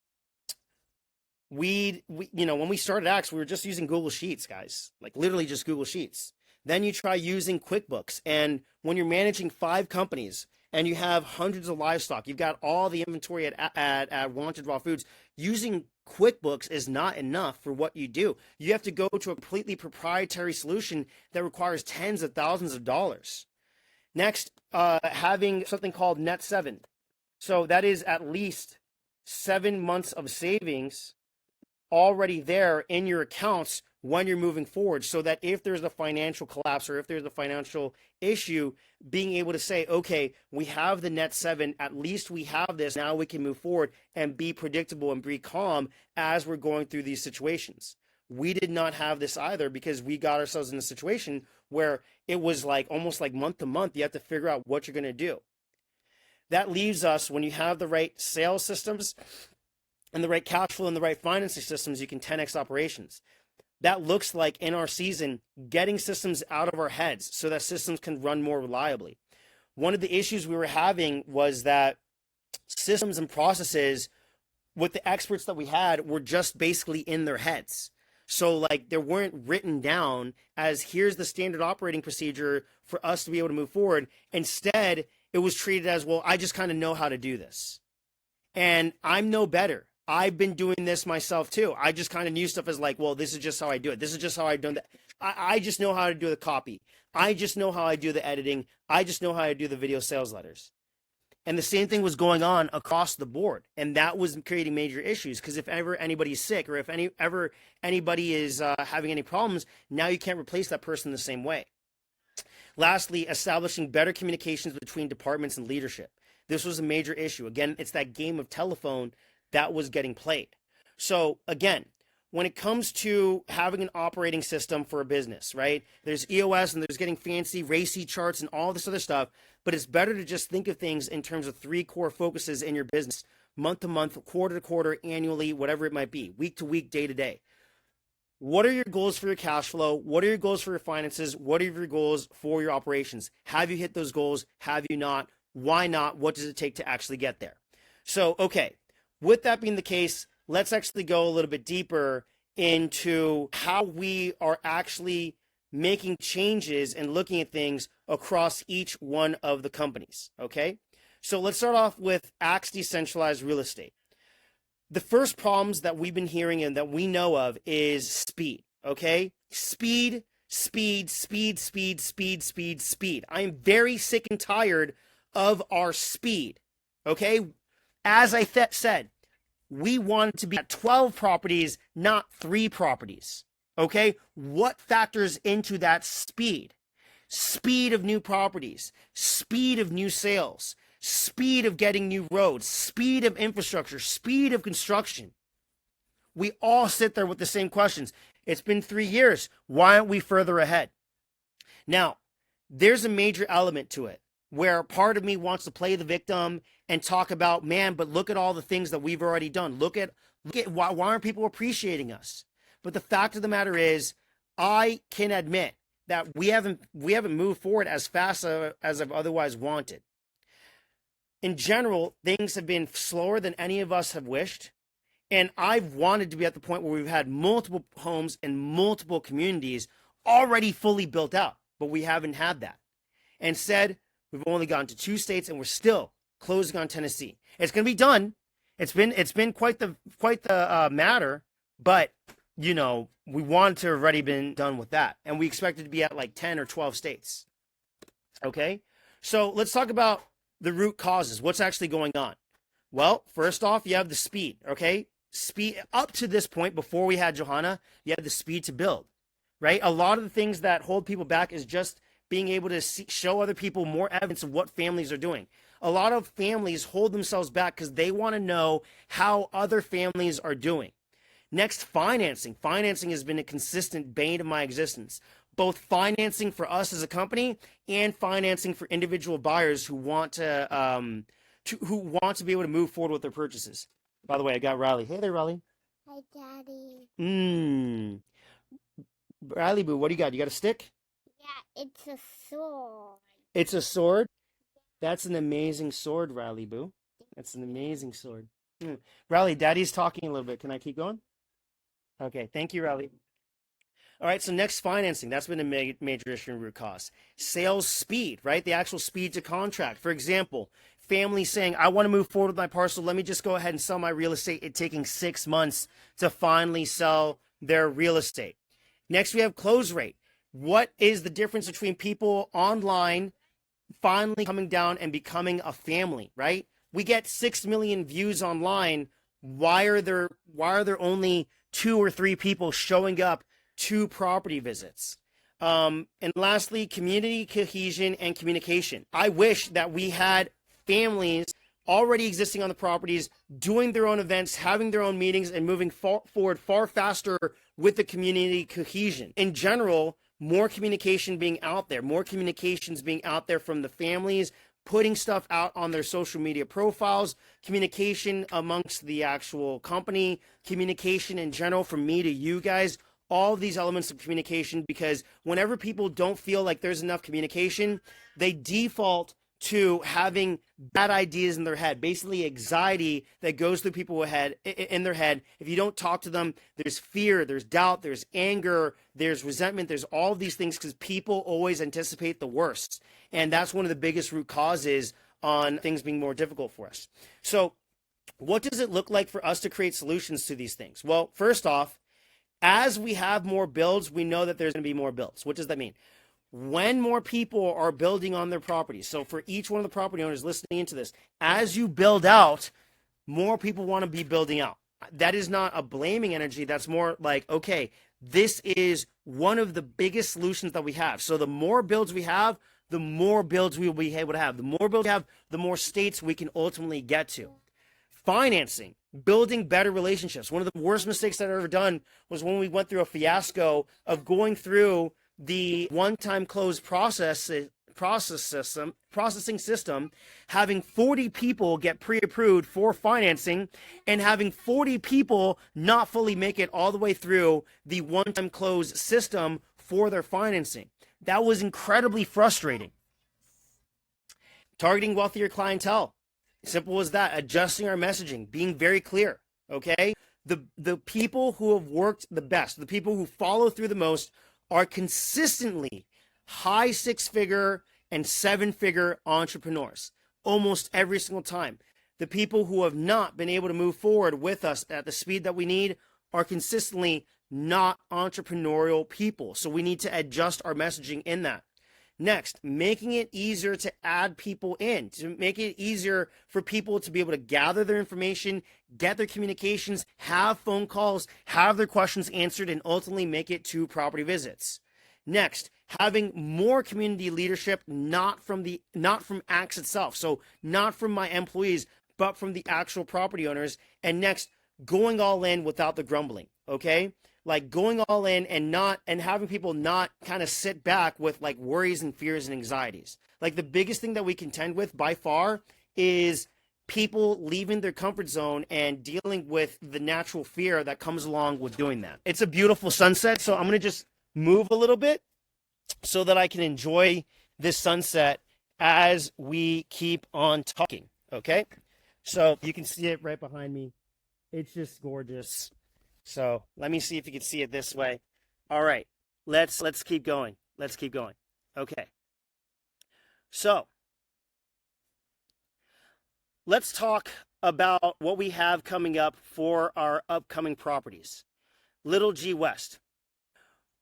When we started Axe, we were just using Google Sheets, guys. Like, literally just Google Sheets. Then you try using QuickBooks. And when you're managing 5 companies and you have hundreds of livestock, you've got all the inventory at Wanted Raw Foods, using QuickBooks is not enough for what you do. You have to go to a completely proprietary solution that requires tens of thousands of dollars. Next, having something called Net 7. So that is at least 7 months of savings already there in your accounts when you're moving forward, so that if there's a financial collapse or if there's a financial issue, being able to say, okay, we have the Net 7, at least we have this, now we can move forward and be predictable and be calm as we're going through these situations. We did not have this either, because we got ourselves in a situation where it was like almost like month to month, you have to figure out what you're going to do. That leaves us, when you have the right sales systems and the right cash flow and the right financing systems, you can 10x operations. that looks like in our season, getting systems out of our heads so that systems can run more reliably. One of the issues we were having was that systems and processes with the experts that we had were just basically in their heads. So like they weren't written down as here's the standard operating procedure for us to be able to move forward. Instead, it was treated as, well, I just kind of know how to do this. And I'm no better. I've been doing this myself too. I just kind of knew stuff as like, well, this is just how I do it. This is just how I've done that. I just know how to do the copy. I just know how I do the editing. I just know how I do the video sales letters. And the same thing was going on across the board. And that was creating major issues because if ever anybody's sick or if ever anybody is having any problems, now you can't replace that person the same way. Lastly, establishing better communications between departments and leadership. This was a major issue. Again, it's that game of telephone that was getting played. So again, when it comes to having an operating system for a business, right? There's EOS and there's getting fancy RACI charts and all this other stuff, but it's better to just think of things in terms of 3 core focuses in your business, month to month, quarter to quarter, annually, whatever it might be, week to week, day to day. What are your goals for your cash flow? What are your goals for your finances? What are your goals for your operations? Have you hit those goals? Have you not? Why not? What does it take to actually get there? So, okay, with that being the case, let's actually go a little bit deeper into how we are actually making changes and looking at things across each one of the companies, okay? So let's start off with Axe Decentralized Real Estate. The first problems that we've been hearing and that we know of is speed, okay? Speed. I am very sick and tired of our speed, okay? As I said, we wanted to be at 12 properties, not 3 properties, okay? What factors into that speed? Speed of new properties, speed of new sales, speed of getting new roads, speed of infrastructure, speed of construction. We all sit there with the same questions. It's been 3 years. Why aren't we further ahead? Now, there's a major element to it where part of me wants to play the victim and talk about, man, but look at all the things that we've already done. Look at why aren't people appreciating us? But the fact of the matter is, I can admit that we haven't moved forward as fast as I've otherwise wanted. In general, things have been slower than any of us have wished. And I've wanted to be at the point where we've had multiple homes and multiple communities already fully built out, but we haven't had that. Instead, we've only gone to 2 states and we're still closing on Tennessee. It's going to be done. It's been quite the matter, but you know, we want to have already been done with that. And we expect it to be at like 10 or 12 states. Okay. So let's talk about the root causes. What's actually going on? Well, first off, you have the speed. Okay. Speed up to this point, before we had Johanna, you had the speed to build, right? A lot of the things that hold people back is just being able to show other people more evidence of what families are doing. A lot of families hold themselves back because they want to know how other families are doing. Next, financing. Financing has been a consistent bane of my existence. Both financing for us as a company and financing for individual buyers who want to be able to move forward with their purchases. By the way, I got Riley. Hey there, Riley. Hi, Daddy. Riley Boo, what do you got? You got a stick? Yeah, it's a sword. It's a sword? That's an amazing sword, Riley Boo. That's an amazing sword. Riley, Daddy's talking a little bit. Can I keep going? Okay, thank you, Riley. All right, so next, financing. That's been a major issue in root cause. Sales speed, right? The actual speed to contract. For example, family saying, I want to move forward with my parcel. Let me just go ahead and sell my real estate. It taking 6 months to finally sell their real estate. Next, we have close rate. What is the difference between people online finally coming down and becoming a family, right? We get 6 million views online. Why are there only 2 or 3 people showing up to property visits? And lastly, community cohesion and communication. I wish that we had families already existing on the properties, doing their own events, having their own meetings, and moving forward far faster with the community cohesion. In general, more communication being out there, more communications being out there from the families, putting stuff out on their social media profiles, communication amongst the actual company, communication in general from me to you guys, all these elements of communication, because whenever people don't feel like there's enough communication, they default to having bad ideas in their head, basically anxiety that goes through people's head in their head. If you don't talk to them, there's fear, there's doubt, there's anger, there's resentment, there's all these things, because people always anticipate the worst. And that's one of the biggest root causes on things being more difficult for us. So what does it look like for us to create solutions to these things? Well, first off, as we have more builds, we know that there's going to be more builds. What does that mean? When more people are building on their properties, so for each one of the property owners listening into this, as you build out, more people want to be building out. That is not a blaming energy. That's more like, okay, this is one of the biggest solutions that we have. So the more builds we have, the more builds we will be able to have. The more builds we have, the more states we can ultimately get to. Financing, building better relationships. One of the worst mistakes that I've ever done was when we went through a fiasco of going through the one-time close processing system, having 40 people get pre-approved for financing, and having 40 people not fully make it all the way through the one-time close system for their financing. That was incredibly frustrating. Targeting wealthier clientele. Simple as that. Adjusting our messaging, being very clear. Okay? The people who have worked the best, the people who follow through the most, are consistently high six-figure and seven-figure entrepreneurs almost every single time. The people who have not been able to move forward with us at the speed that we need are consistently not entrepreneurial people. So we need to adjust our messaging in that. Next, making it easier to add people in, to make it easier for people to be able to gather their information, get their communications, have phone calls, have their questions answered, and ultimately make it to property visits. Next, having more community leadership, not from ACTS itself, so not from my employees, but from the actual property owners. And next, going all in without the grumbling, okay? Like going all in and having people not kind of sit back with like worries and fears and anxieties. Like the biggest thing that we contend with by far is people leaving their comfort zone and dealing with the natural fear that comes along with doing that. It's a beautiful sunset, so I'm going to just move a little bit so that I can enjoy this sunset as we keep on talking, okay? So you can see it right behind me. It's just gorgeous. So let me see if you can see it this way. All right, let's keep going. Let's keep going. Okay. So let's talk about what we have coming up for our upcoming properties. Little G West.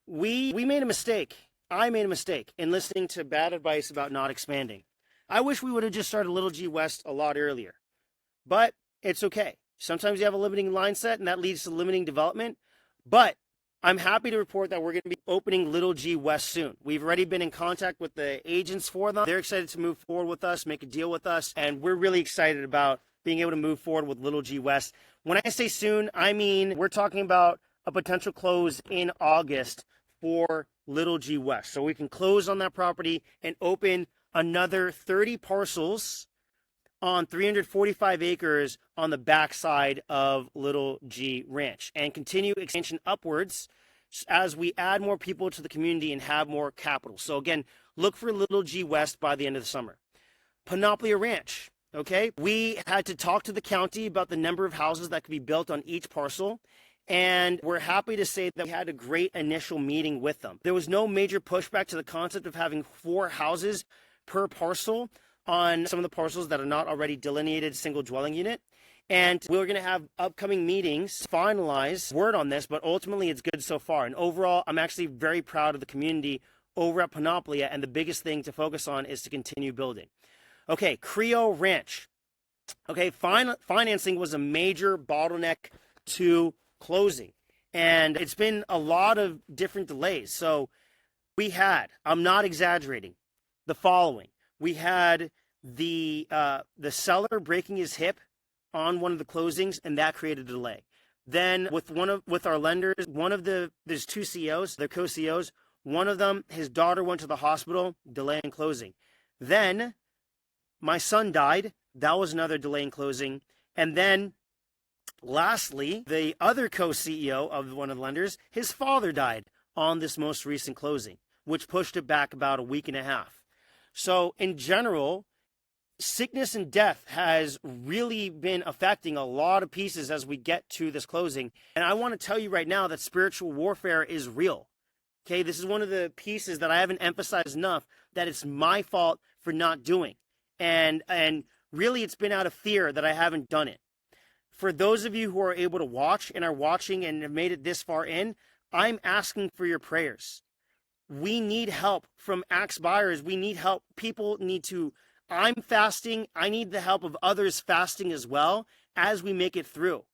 We made a mistake. I made a mistake in listening to bad advice about not expanding. I wish we would have just started Little G West a lot earlier, but it's okay. Sometimes you have a limiting mindset and that leads to limiting development, but I'm happy to report that we're going to be opening Little G West soon. We've already been in contact with the agents for them. They're excited to move forward with us, make a deal with us, and we're really excited about being able to move forward with Little G West. When I say soon, I mean we're talking about a potential close in August for Little G West. So we can close on that property and open another 30 parcels on 345 acres on the backside of Little G Ranch, and continue expansion upwards as we add more people to the community and have more capital. So again, look for Little G West by the end of the summer. Panoplia Ranch, okay? We had to talk to the county about the number of houses that could be built on each parcel, and we're happy to say that we had a great initial meeting with them. There was no major pushback to the concept of having 4 houses per parcel on some of the parcels that are not already delineated single dwelling unit. And we're going to have upcoming meetings to finalize word on this, but ultimately it's good so far. And overall, I'm actually very proud of the community over at Panoplia, and the biggest thing to focus on is to continue building. Okay, Creo Ranch. Okay, financing was a major bottleneck to closing, and it's been a lot of different delays. So we had, I'm not exaggerating, the following. We had the seller breaking his hip on one of the closings, and that created a delay. Then with our lenders, there's 2 CEOs, they're co-CEOs. One of them, his daughter went to the hospital, delay in closing. Then my son died. That was another delay in closing. And then Lastly, the other co-CEO of one of the lenders, his father died on this most recent closing, which pushed it back about a week and a half. So in general, sickness and death has really been affecting a lot of pieces as we get to this closing. And I want to tell you right now that spiritual warfare is real. Okay, this is one of the pieces that I haven't emphasized enough, that it's my fault for not doing. And really it's been out of fear that I haven't done it. For those of you who are able to watch and are watching and have made it this far in, I'm asking for your prayers. We need help from axe buyers. We need help. People need to, I'm fasting. I need the help of others fasting as well as we make it through.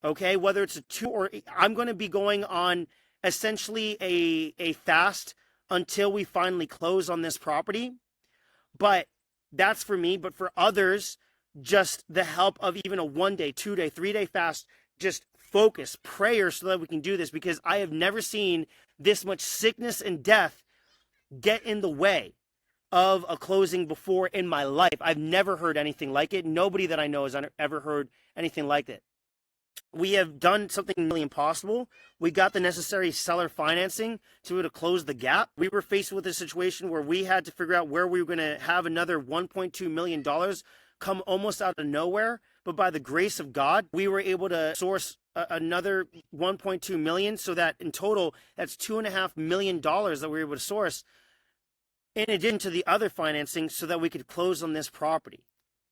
Okay, whether it's a 2 or I'm going to be going on essentially a fast until we finally close on this property. But that's for me. But for others, just the help of even a 1 day, 2 day, 3 day fast, just focus, prayer so that we can do this, because I have never seen this much sickness and death get in the way of a closing before in my life. I've never heard anything like it. Nobody that I know has ever heard anything like it. We have done something really impossible. We got the necessary seller financing to be able to close the gap. We were faced with a situation where we had to figure out where we were going to have another $1.2 million come almost out of nowhere. But by the grace of God, we were able to source another 1.2 million, so that in total, that's $2.5 million that we were able to source in addition to the other financing, so that we could close on this property.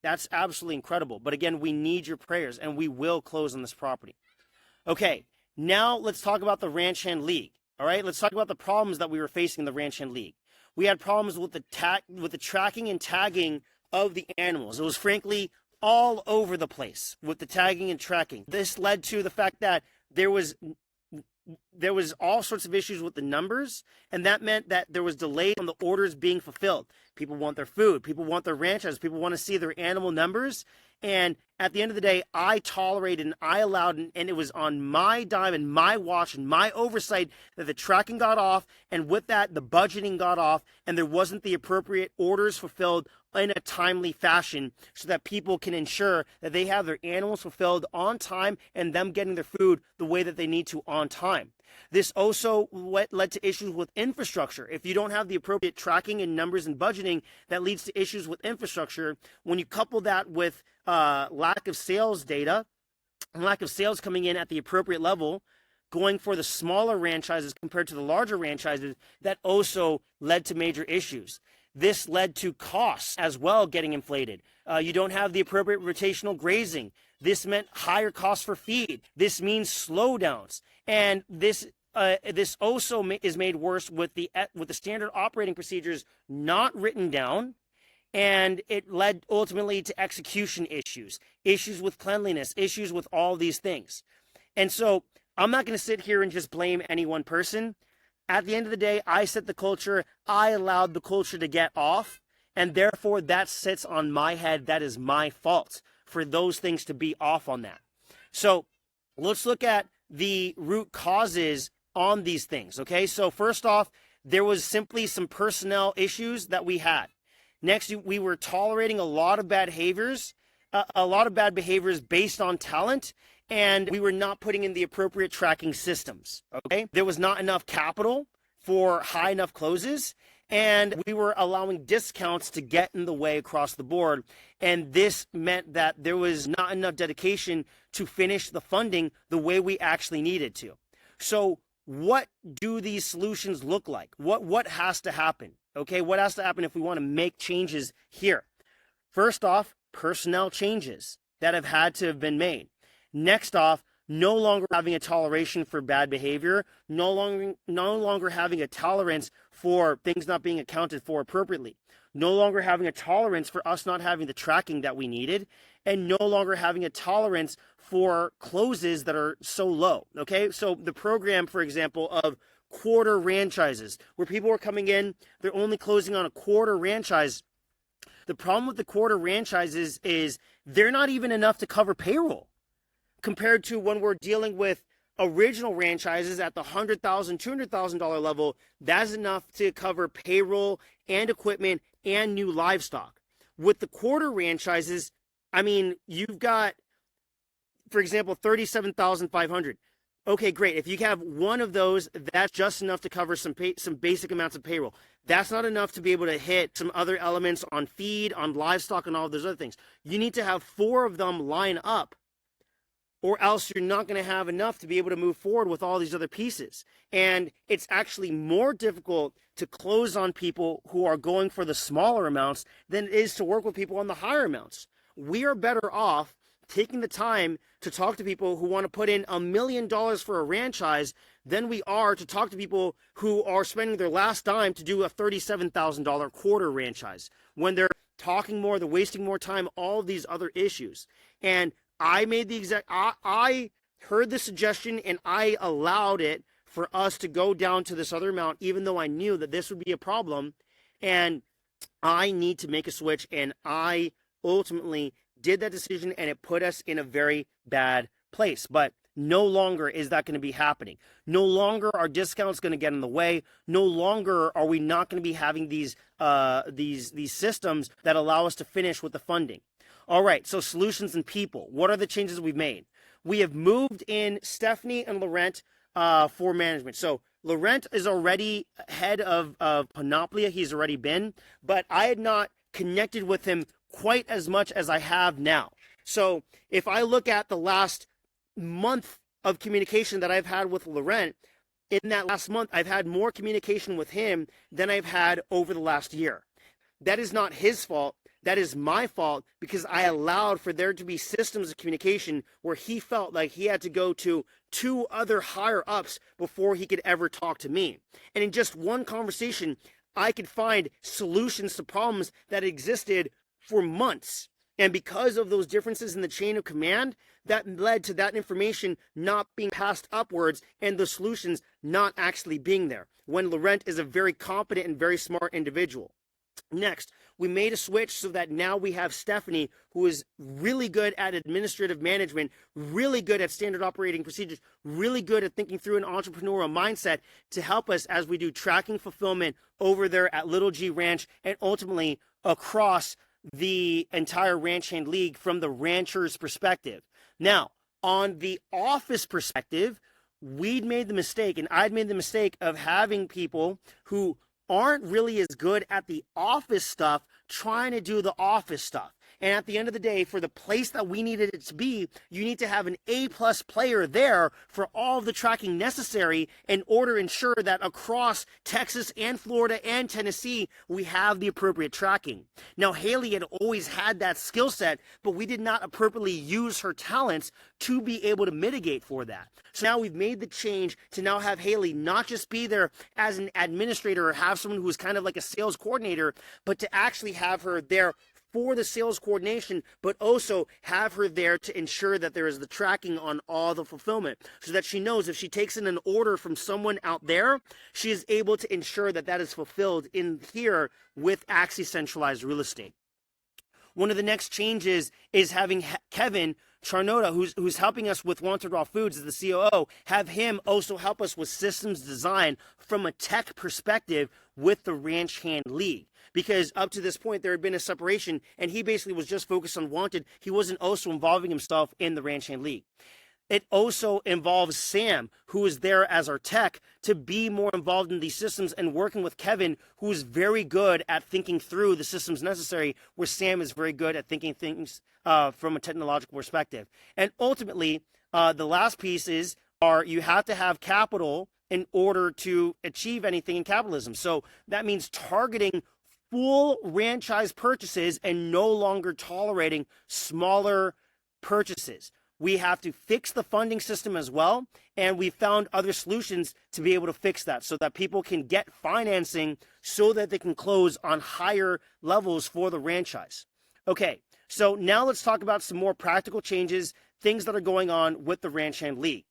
That's absolutely incredible. But again, we need your prayers, and we will close on this property. Okay, now let's talk about the Ranch Hand League. All right, let's talk about the problems that we were facing in the Ranch Hand League. We had problems with the tracking and tagging of the animals. It was frankly all over the place with the tagging and tracking. This led to the fact that there was all sorts of issues with the numbers, and that meant that there was delay on the orders being fulfilled. People want their food, people want their ranches, people want to see their animal numbers, and at the end of the day, I tolerated and I allowed, and it was on my dime and my watch and my oversight that the tracking got off, and with that, the budgeting got off, and there wasn't the appropriate orders fulfilled in a timely fashion, so that people can ensure that they have their animals fulfilled on time and them getting their food the way that they need to on time. This also led to issues with infrastructure. If you don't have the appropriate tracking and numbers and budgeting, that leads to issues with infrastructure. When you couple that with lack of sales data and lack of sales coming in at the appropriate level, going for the smaller franchises compared to the larger franchises, that also led to major issues. This led to costs as well getting inflated. You don't have the appropriate rotational grazing. This meant higher costs for feed. This means slowdowns. And this also is made worse with the standard operating procedures not written down. And it led ultimately to execution issues with cleanliness, issues with all these things. And so I'm not going to sit here and just blame any one person. At the end of the day, I set the culture. I allowed the culture to get off, and therefore that sits on my head. That is my fault for those things to be off on that. So let's look at the root causes on these things, okay? So first off, there was simply some personnel issues that we had. Next, we were tolerating a lot of bad behaviors based on talent, and we were not putting in the appropriate tracking systems, okay? There was not enough capital for high enough closes, and we were allowing discounts to get in the way across the board, and this meant that there was not enough dedication to finish the funding the way we actually needed to. So what do these solutions look like? What has to happen, okay? What has to happen if we want to make changes here? First off, personnel changes that have had to have been made. Next off, no longer having a toleration for bad behavior, no longer having a tolerance for things not being accounted for appropriately, no longer having a tolerance for us not having the tracking that we needed, and no longer having a tolerance for closes that are so low, okay? So the program, for example, of quarter franchises, where people are coming in, they're only closing on a quarter franchise. The problem with the quarter franchises is they're not even enough to cover payroll, compared to when we're dealing with original franchises at the $100,000, $200,000 level. That's enough to cover payroll and equipment and new livestock. With the quarter franchises, I mean, you've got for example, 37,500. Okay, great. If you have one of those, that's just enough to cover some basic amounts of payroll. That's not enough to be able to hit some other elements on feed, on livestock, and all of those other things. You need to have 4 of them line up, or else you're not going to have enough to be able to move forward with all these other pieces. And it's actually more difficult to close on people who are going for the smaller amounts than it is to work with people on the higher amounts. We are better off taking the time to talk to people who want to put in $1 million for a franchise than we are to talk to people who are spending their last dime to do a $37,000 quarter franchise, when they're talking more, they're wasting more time, all of these other issues. And I made I heard the suggestion and I allowed it for us to go down to this other amount, even though I knew that this would be a problem. And I need to make a switch, and I ultimately did that decision, and it put us in a very bad place. But no longer is that going to be happening. No longer are discounts going to get in the way. No longer are we not going to be having these systems that allow us to finish with the funding. All right, so solutions and people. What are the changes we've made? We have moved in Stephanie and Laurent for management. So Laurent is already head of Panoplia. He's already been, but I had not connected with him quite as much as I have now. So if I look at the last month of communication that I've had with Laurent, in that last month, I've had more communication with him than I've had over the last year. That is not his fault. That is my fault, because I allowed for there to be systems of communication where he felt like he had to go to 2 other higher ups before he could ever talk to me. And in just one conversation, I could find solutions to problems that existed for months. And because of those differences in the chain of command, that led to that information not being passed upwards and the solutions not actually being there, when Laurent is a very competent and very smart individual. Next, we made a switch so that now we have Stephanie, who is really good at administrative management, really good at standard operating procedures, really good at thinking through an entrepreneurial mindset to help us as we do tracking fulfillment over there at Little G Ranch and ultimately across the entire ranch hand league from the rancher's perspective. Now, on the office perspective, we'd made the mistake, and I'd made the mistake of having people who aren't really as good at the office stuff trying to do the office stuff. And at the end of the day, for the place that we needed it to be, you need to have an A-plus player there for all of the tracking necessary in order to ensure that across Texas and Florida and Tennessee, we have the appropriate tracking. Now, Haley had always had that skill set, but we did not appropriately use her talents to be able to mitigate for that. So now we've made the change to now have Haley not just be there as an administrator or have someone who's kind of like a sales coordinator, but to actually have her there for the sales coordination, but also have her there to ensure that there is the tracking on all the fulfillment, so that she knows if she takes in an order from someone out there, she is able to ensure that that is fulfilled in here with Axie Centralized Real Estate. One of the next changes is having Kevin Charnota, who's helping us with Wanted Raw Foods as the COO, have him also help us with systems design from a tech perspective with the Ranch Hand League. Because up to this point, there had been a separation, and he basically was just focused on Wanted. He wasn't also involving himself in the Ranch Hand League. It also involves Sam, who is there as our tech, to be more involved in these systems and working with Kevin, who is very good at thinking through the systems necessary, where Sam is very good at thinking things from a technological perspective. And ultimately, the last pieces are you have to have capital in order to achieve anything in capitalism. So that means targeting full franchise purchases and no longer tolerating smaller purchases. We have to fix the funding system as well, and we found other solutions to be able to fix that so that people can get financing so that they can close on higher levels for the franchise. Okay, so now let's talk about some more practical changes, things that are going on with the Ranch Hand League.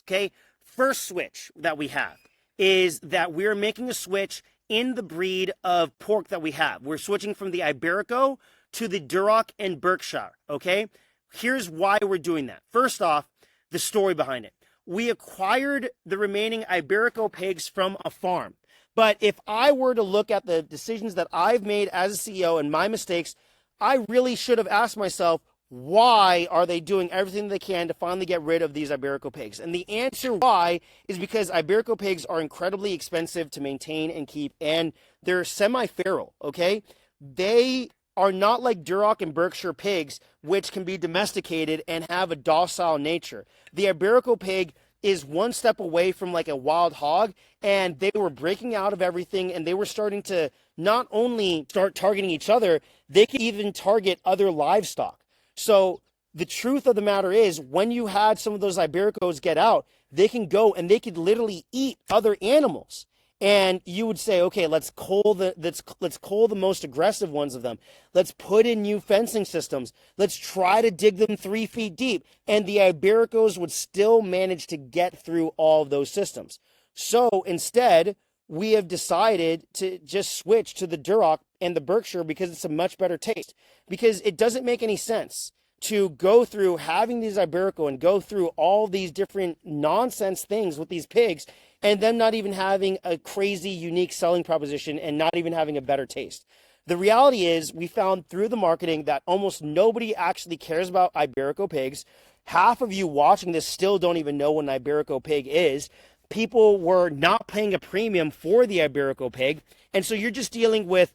Okay, first switch that we have is that we're making a switch in the breed of pork that we have. We're switching from the Iberico to the Duroc and Berkshire, okay? Here's why we're doing that. First off, the story behind it. We acquired the remaining Iberico pigs from a farm. But if I were to look at the decisions that I've made as a CEO and my mistakes, I really should have asked myself, why are they doing everything they can to finally get rid of these Iberico pigs? And the answer why is because Iberico pigs are incredibly expensive to maintain and keep, and they're semi-feral, okay? They are not like Duroc and Berkshire pigs, which can be domesticated and have a docile nature. The Iberico pig is one step away from like a wild hog, and they were breaking out of everything, and they were starting to not only start targeting each other, they could even target other livestock. So the truth of the matter is, when you had some of those Ibericos get out, they can go and they could literally eat other animals. And you would say, okay, let's cull the most aggressive ones of them. Let's put in new fencing systems. Let's try to dig them 3 feet deep. And the Ibericos would still manage to get through all of those systems. So instead, we have decided to just switch to the Duroc and the Berkshire because it's a much better taste. Because it doesn't make any sense to go through having these Iberico and go through all these different nonsense things with these pigs and them not even having a crazy, unique selling proposition and not even having a better taste. The reality is, we found through the marketing that almost nobody actually cares about Iberico pigs. Half of you watching this still don't even know what an Iberico pig is. People were not paying a premium for the Iberico pig. And so you're just dealing with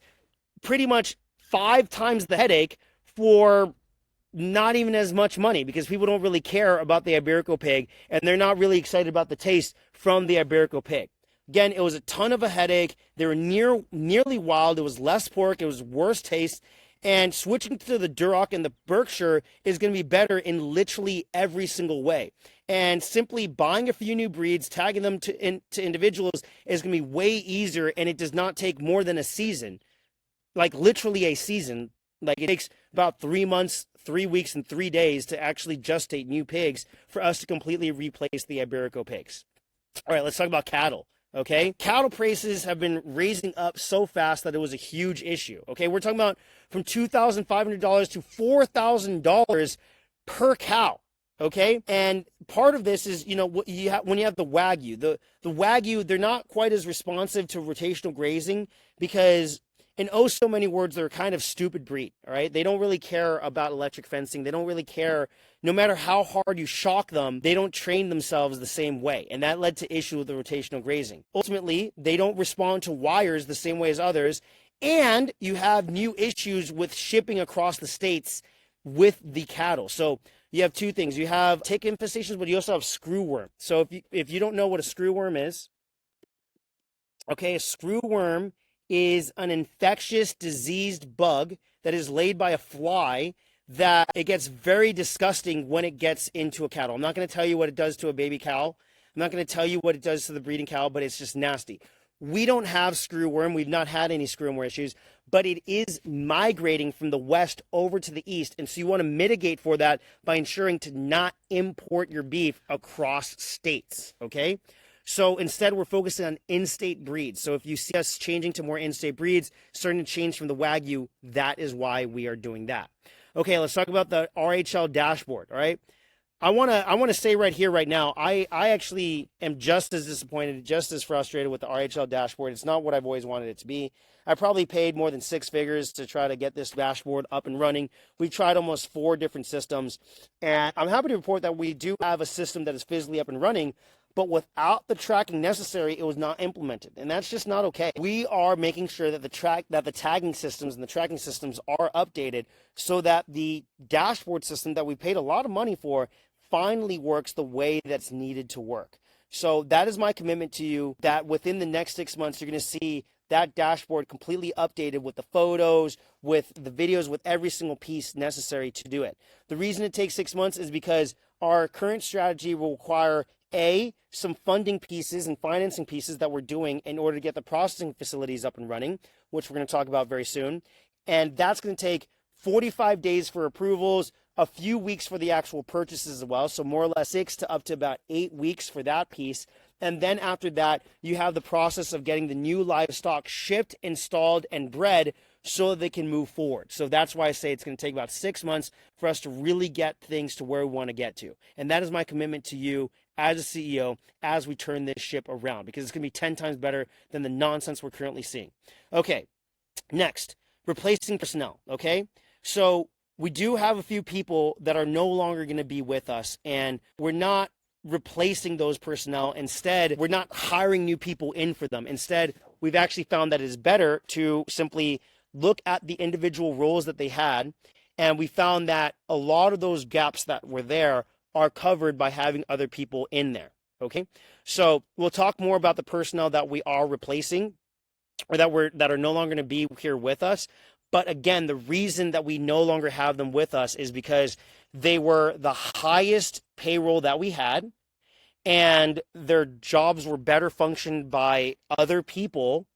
pretty much 5 times the headache for not even as much money, because people don't really care about the Iberico pig and they're not really excited about the taste from the Iberico pig. Again, it was a ton of a headache. They were nearly wild. It was less pork. It was worse taste. And switching to the Duroc and the Berkshire is going to be better in literally every single way. And simply buying a few new breeds, tagging them to individuals is going to be way easier, and it does not take more than a season, like literally a season. Like, it takes about 3 months, 3 weeks, and 3 days to actually gestate new pigs for us to completely replace the Iberico pigs. All right, let's talk about cattle. Okay, cattle prices have been raising up so fast that it was a huge issue. Okay, we're talking about from $2,500 to $4,000 per cow. Okay, and part of this is, what you have when you have the Wagyu. The Wagyu, they're not quite as responsive to rotational grazing because, in oh so many words, they're a kind of stupid breed. All right, they don't really care about electric fencing. They don't really care. No matter how hard you shock them, they don't train themselves the same way. And that led to issue with the rotational grazing. Ultimately, they don't respond to wires the same way as others. And you have new issues with shipping across the states with the cattle. So you have 2 things. You have tick infestations, but you also have screwworm. So if you don't know what a screwworm is, okay, a screwworm is an infectious, diseased bug that is laid by a fly that it gets very disgusting when it gets into a cattle. I'm not going to tell you what it does to a baby cow. I'm not going to tell you what it does to the breeding cow, but it's just nasty. We don't have screwworm. We've not had any screwworm issues, but it is migrating from the west over to the east. And so you want to mitigate for that by ensuring to not import your beef across states, okay? So instead, we're focusing on in-state breeds. So if you see us changing to more in-state breeds, starting to change from the Wagyu, that is why we are doing that. Okay, let's talk about the RHL dashboard, all right? I want to say right here, right now, I actually am just as disappointed, just as frustrated with the RHL dashboard. It's not what I've always wanted it to be. I probably paid more than 6 figures to try to get this dashboard up and running. We tried almost 4 different systems, and I'm happy to report that we do have a system that is physically up and running, but without the tracking necessary, it was not implemented, and that's just not okay. We are making sure that the tagging systems and the tracking systems are updated so that the dashboard system that we paid a lot of money for finally works the way that's needed to work. So that is my commitment to you, that within the next 6 months, you're going to see that dashboard completely updated with the photos, with the videos, with every single piece necessary to do it. The reason it takes 6 months is because our current strategy will require some funding pieces and financing pieces that we're doing in order to get the processing facilities up and running, which we're going to talk about very soon. And that's going to take 45 days for approvals, a few weeks for the actual purchases as well. So more or less 6 to up to about 8 weeks for that piece. And then after that, you have the process of getting the new livestock shipped, installed, and bred so they can move forward. So that's why I say it's going to take about 6 months for us to really get things to where we want to get to. And that is my commitment to you as a CEO as we turn this ship around, because it's going to be 10 times better than the nonsense we're currently seeing. Okay, next, replacing personnel, okay? So we do have a few people that are no longer going to be with us, and we're not replacing those personnel. Instead, we're not hiring new people in for them. Instead, we've actually found that it is better to simply look at the individual roles that they had, and we found that a lot of those gaps that were there are covered by having other people in there. Okay, so we'll talk more about the personnel that we are replacing, or that are no longer going to be here with us. But again, the reason that we no longer have them with us is because they were the highest payroll that we had, and their jobs were better functioned by other people,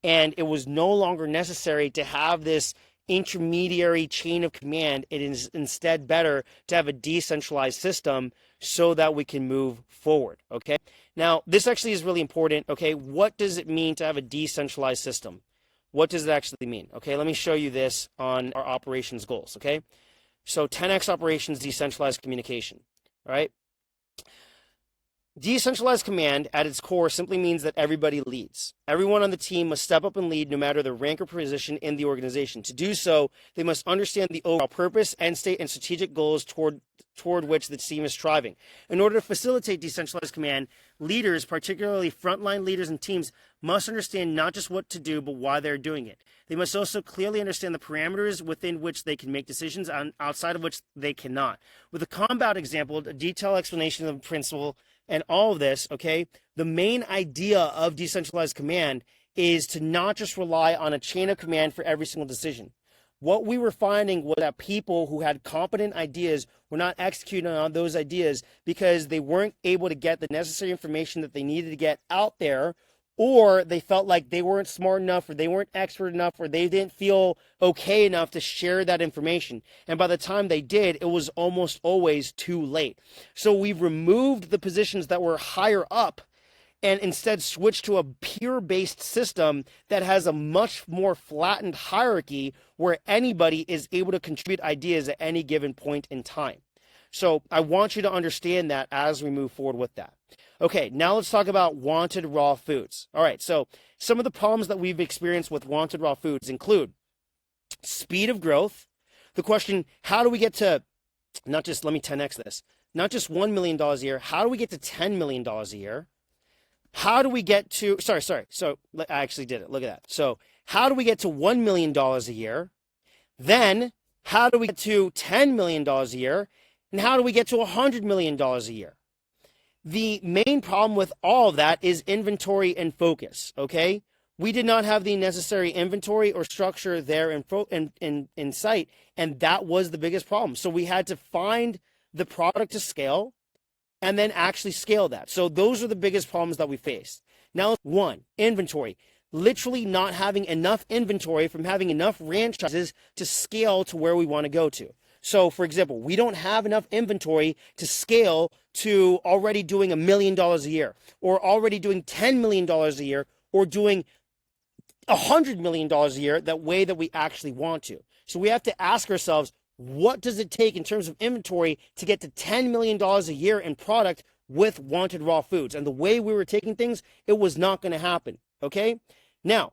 and it was no longer necessary to have this intermediary chain of command. It is instead better to have a decentralized system so that we can move forward. Okay, now this actually is really important. Okay, what does it mean to have a decentralized system? What does it actually mean? Okay, let me show you this on our operations goals. Okay, so 10x operations, decentralized communication. All right, decentralized command at its core simply means that everybody leads. Everyone on the team must step up and lead no matter their rank or position in the organization. To do so, they must understand the overall purpose, end state, and strategic goals toward which the team is striving. In order to facilitate decentralized command, leaders, particularly frontline leaders and teams, must understand not just what to do, but why they're doing it. They must also clearly understand the parameters within which they can make decisions and outside of which they cannot. With a combat example, a detailed explanation of the principle, and all of this, okay, the main idea of decentralized command is to not just rely on a chain of command for every single decision. What we were finding was that people who had competent ideas were not executing on those ideas because they weren't able to get the necessary information that they needed to get out there, or they felt like they weren't smart enough, or they weren't expert enough, or they didn't feel okay enough to share that information. And by the time they did, it was almost always too late. So we've removed the positions that were higher up and instead switched to a peer-based system that has a much more flattened hierarchy where anybody is able to contribute ideas at any given point in time. So I want you to understand that as we move forward with that. Okay, now let's talk about wanted raw foods. All right, so some of the problems that we've experienced with wanted raw foods include speed of growth. The question, how do we get to, not just, let me 10x this, not just $1 million a year, how do we get to $10 million a year? How do we get to, so I actually did it, look at that. So how do we get to $1 million a year? Then how do we get to $10 million a year? And how do we get to $100 million a year? The main problem with all of that is inventory and focus, okay? We did not have the necessary inventory or structure there in sight, and that was the biggest problem. So we had to find the product to scale and then actually scale that. So those are the biggest problems that we faced. Now, one, inventory. Literally not having enough inventory from having enough franchises to scale to where we want to go to. So, for example, we don't have enough inventory to scale to already doing $1 million a year, or already doing $10 million a year, or doing $100 million a year that way that we actually want to. So we have to ask ourselves, what does it take in terms of inventory to get to $10 million a year in product with wanted raw foods? And the way we were taking things, it was not going to happen, okay? Now,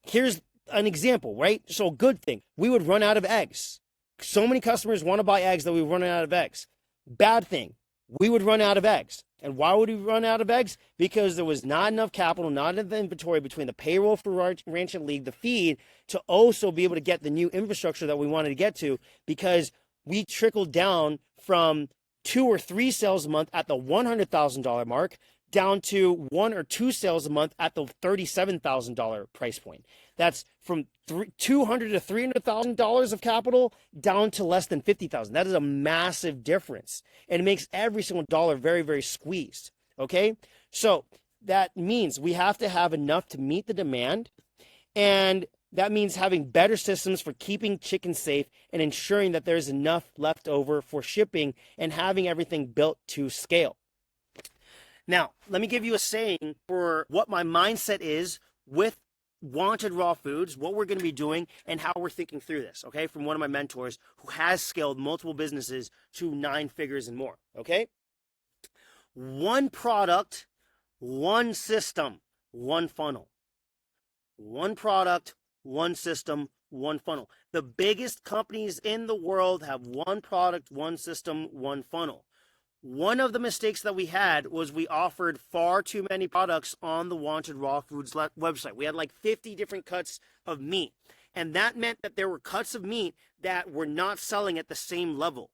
here's an example, right? So a good thing, we would run out of eggs. So many customers want to buy eggs that we run out of eggs. Bad thing, we would run out of eggs. And why would we run out of eggs? Because there was not enough capital, not enough inventory between the payroll for Ranch and League, the feed, to also be able to get the new infrastructure that we wanted to get to, because we trickled down from 2 or 3 sales a month at the $100,000 mark down to 1 or 2 sales a month at the $37,000 price point. That's from $200,000 to $300,000 of capital down to less than $50,000. That is a massive difference, and it makes every single dollar very, very squeezed. Okay, so that means we have to have enough to meet the demand, and that means having better systems for keeping chickens safe and ensuring that there's enough left over for shipping and having everything built to scale. Now, let me give you a saying for what my mindset is with wanted raw foods, what we're going to be doing, and how we're thinking through this, okay, from one of my mentors who has scaled multiple businesses to 9 figures and more, okay? One product, one system, one funnel. One product, one system, one funnel. The biggest companies in the world have one product, one system, one funnel. One of the mistakes that we had was we offered far too many products on the Wanted Raw Foods website. We had like 50 different cuts of meat. And that meant that there were cuts of meat that were not selling at the same level.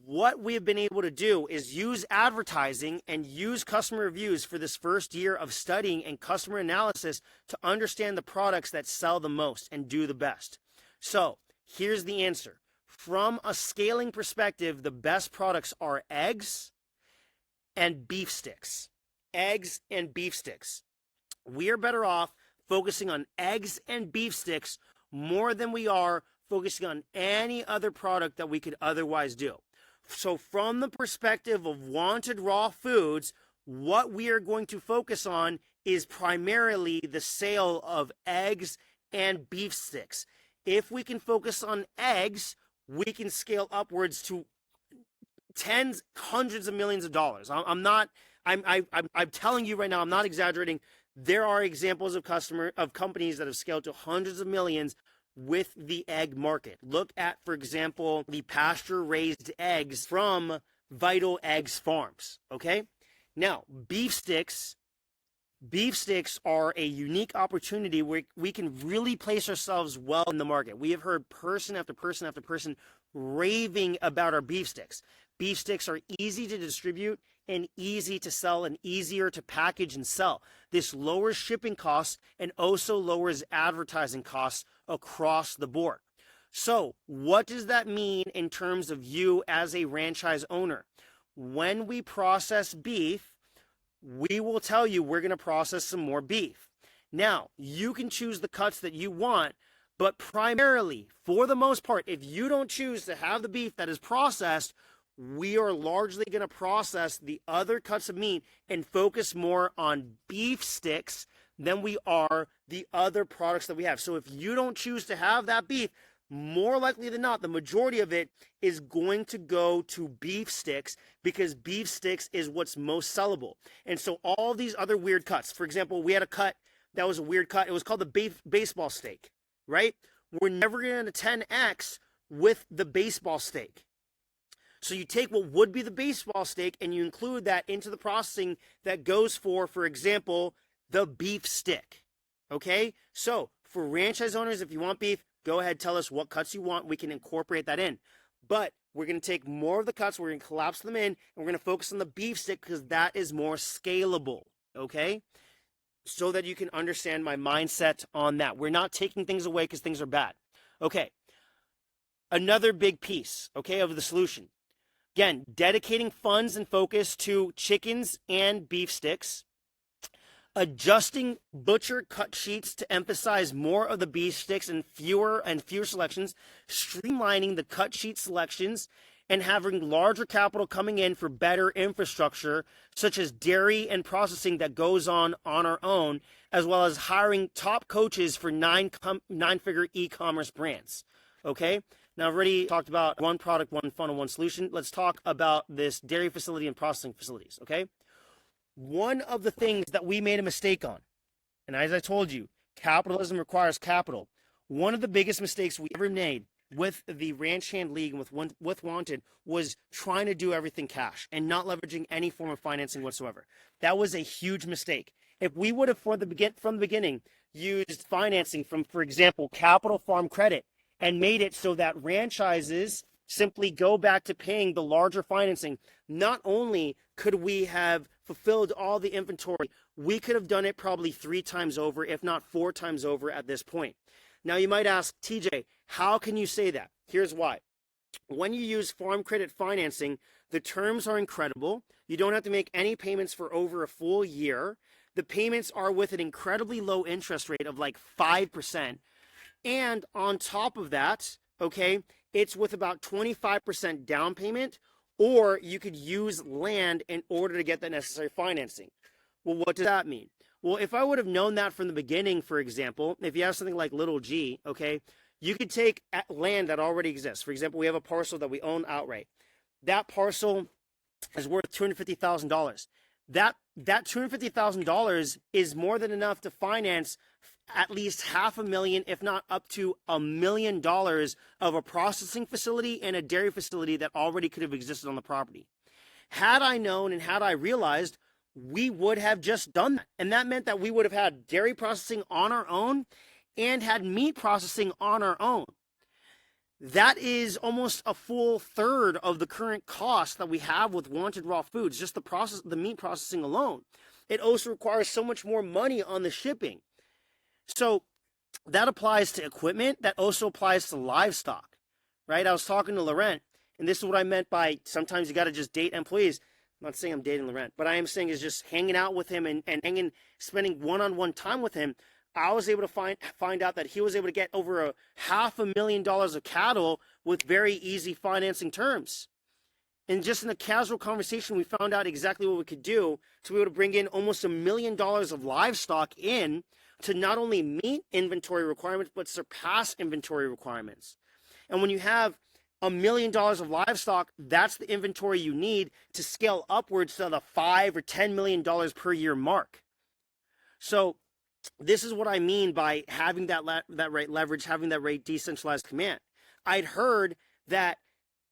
What we have been able to do is use advertising and use customer reviews for this first year of studying and customer analysis to understand the products that sell the most and do the best. So here's the answer. From a scaling perspective, the best products are eggs and beef sticks. Eggs and beef sticks. We are better off focusing on eggs and beef sticks more than we are focusing on any other product that we could otherwise do. So from the perspective of Wanted Raw Foods, what we are going to focus on is primarily the sale of eggs and beef sticks. If we can focus on eggs, we can scale upwards to tens, hundreds of millions of dollars. I'm telling you right now, I'm not exaggerating. There are examples of companies that have scaled to hundreds of millions with the egg market. Look at, for example, the pasture-raised eggs from Vital Eggs Farms, okay? Now, beef sticks are a unique opportunity where we can really place ourselves well in the market. We have heard person after person after person raving about our beef sticks. Beef sticks are easy to distribute and easy to sell and easier to package and sell. This lowers shipping costs and also lowers advertising costs across the board. So what does that mean in terms of you as a franchise owner? When we process beef, we will tell you we're going to process some more beef. Now, you can choose the cuts that you want, but primarily, for the most part, if you don't choose to have the beef that is processed, we are largely going to process the other cuts of meat and focus more on beef sticks than we are the other products that we have. So if you don't choose to have that beef, more likely than not, the majority of it is going to go to beef sticks because beef sticks is what's most sellable. And so all these other weird cuts, for example, we had a cut that was a weird cut. It was called the baseball steak, right? We're never going to 10X with the baseball steak. So you take what would be the baseball steak and you include that into the processing that goes for example, the beef stick. Okay? So for franchise owners, if you want beef, go ahead, tell us what cuts you want. We can incorporate that in. But we're going to take more of the cuts, we're going to collapse them in, and we're going to focus on the beef stick because that is more scalable. Okay? So that you can understand my mindset on that. We're not taking things away because things are bad. Okay. Another big piece, okay, of the solution. Again, dedicating funds and focus to chickens and beef sticks. Adjusting butcher cut sheets to emphasize more of the beef sticks and fewer selections. Streamlining the cut sheet selections and having larger capital coming in for better infrastructure, such as dairy and processing that goes on our own, as well as hiring top coaches for nine-figure e-commerce brands. Okay? Now, I've already talked about one product, one funnel, one solution. Let's talk about this dairy facility and processing facilities, okay? One of the things that we made a mistake on, and as I told you, capitalism requires capital. One of the biggest mistakes we ever made with the Ranch Hand League and with Wanted was trying to do everything cash and not leveraging any form of financing whatsoever. That was a huge mistake. If we would have, from the beginning, used financing from, for example, Capital Farm Credit, and made it so that franchises simply go back to paying the larger financing, not only could we have fulfilled all the inventory, we could have done it probably 3 times over, if not 4 times over at this point. Now you might ask, TJ, how can you say that? Here's why. When you use farm credit financing, the terms are incredible. You don't have to make any payments for over a full year. The payments are with an incredibly low interest rate of like 5%. And on top of that, okay, it's with about 25% down payment, or you could use land in order to get that necessary financing. Well, what does that mean? Well, if I would have known that from the beginning, for example, if you have something like Little G, okay, you could take land that already exists. For example, we have a parcel that we own outright. That parcel is worth $250,000. That $250,000 is more than enough to finance at least $500,000, if not up to $1 million of a processing facility and a dairy facility that already could have existed on the property. Had I known and had I realized, we would have just done that. And that meant that we would have had dairy processing on our own and had meat processing on our own. That is almost a full third of the current cost that we have with Wanted Raw Foods, just the meat processing alone. It also requires so much more money on the shipping. So that applies to equipment. That also applies to livestock, right? I was talking to Laurent, and this is what I meant by sometimes you got to just date employees. I'm not saying I'm dating Laurent, but I am saying is just hanging out with him and spending one-on-one time with him. I was able to find out that he was able to get over $500,000 of cattle with very easy financing terms. And just in a casual conversation, we found out exactly what we could do to be able to bring in almost $1 million of livestock in to not only meet inventory requirements, but surpass inventory requirements. And when you have $1 million of livestock, that's the inventory you need to scale upwards to the $5 or $10 million per year mark. So this is what I mean by having that right leverage, having that right decentralized command. I'd heard that,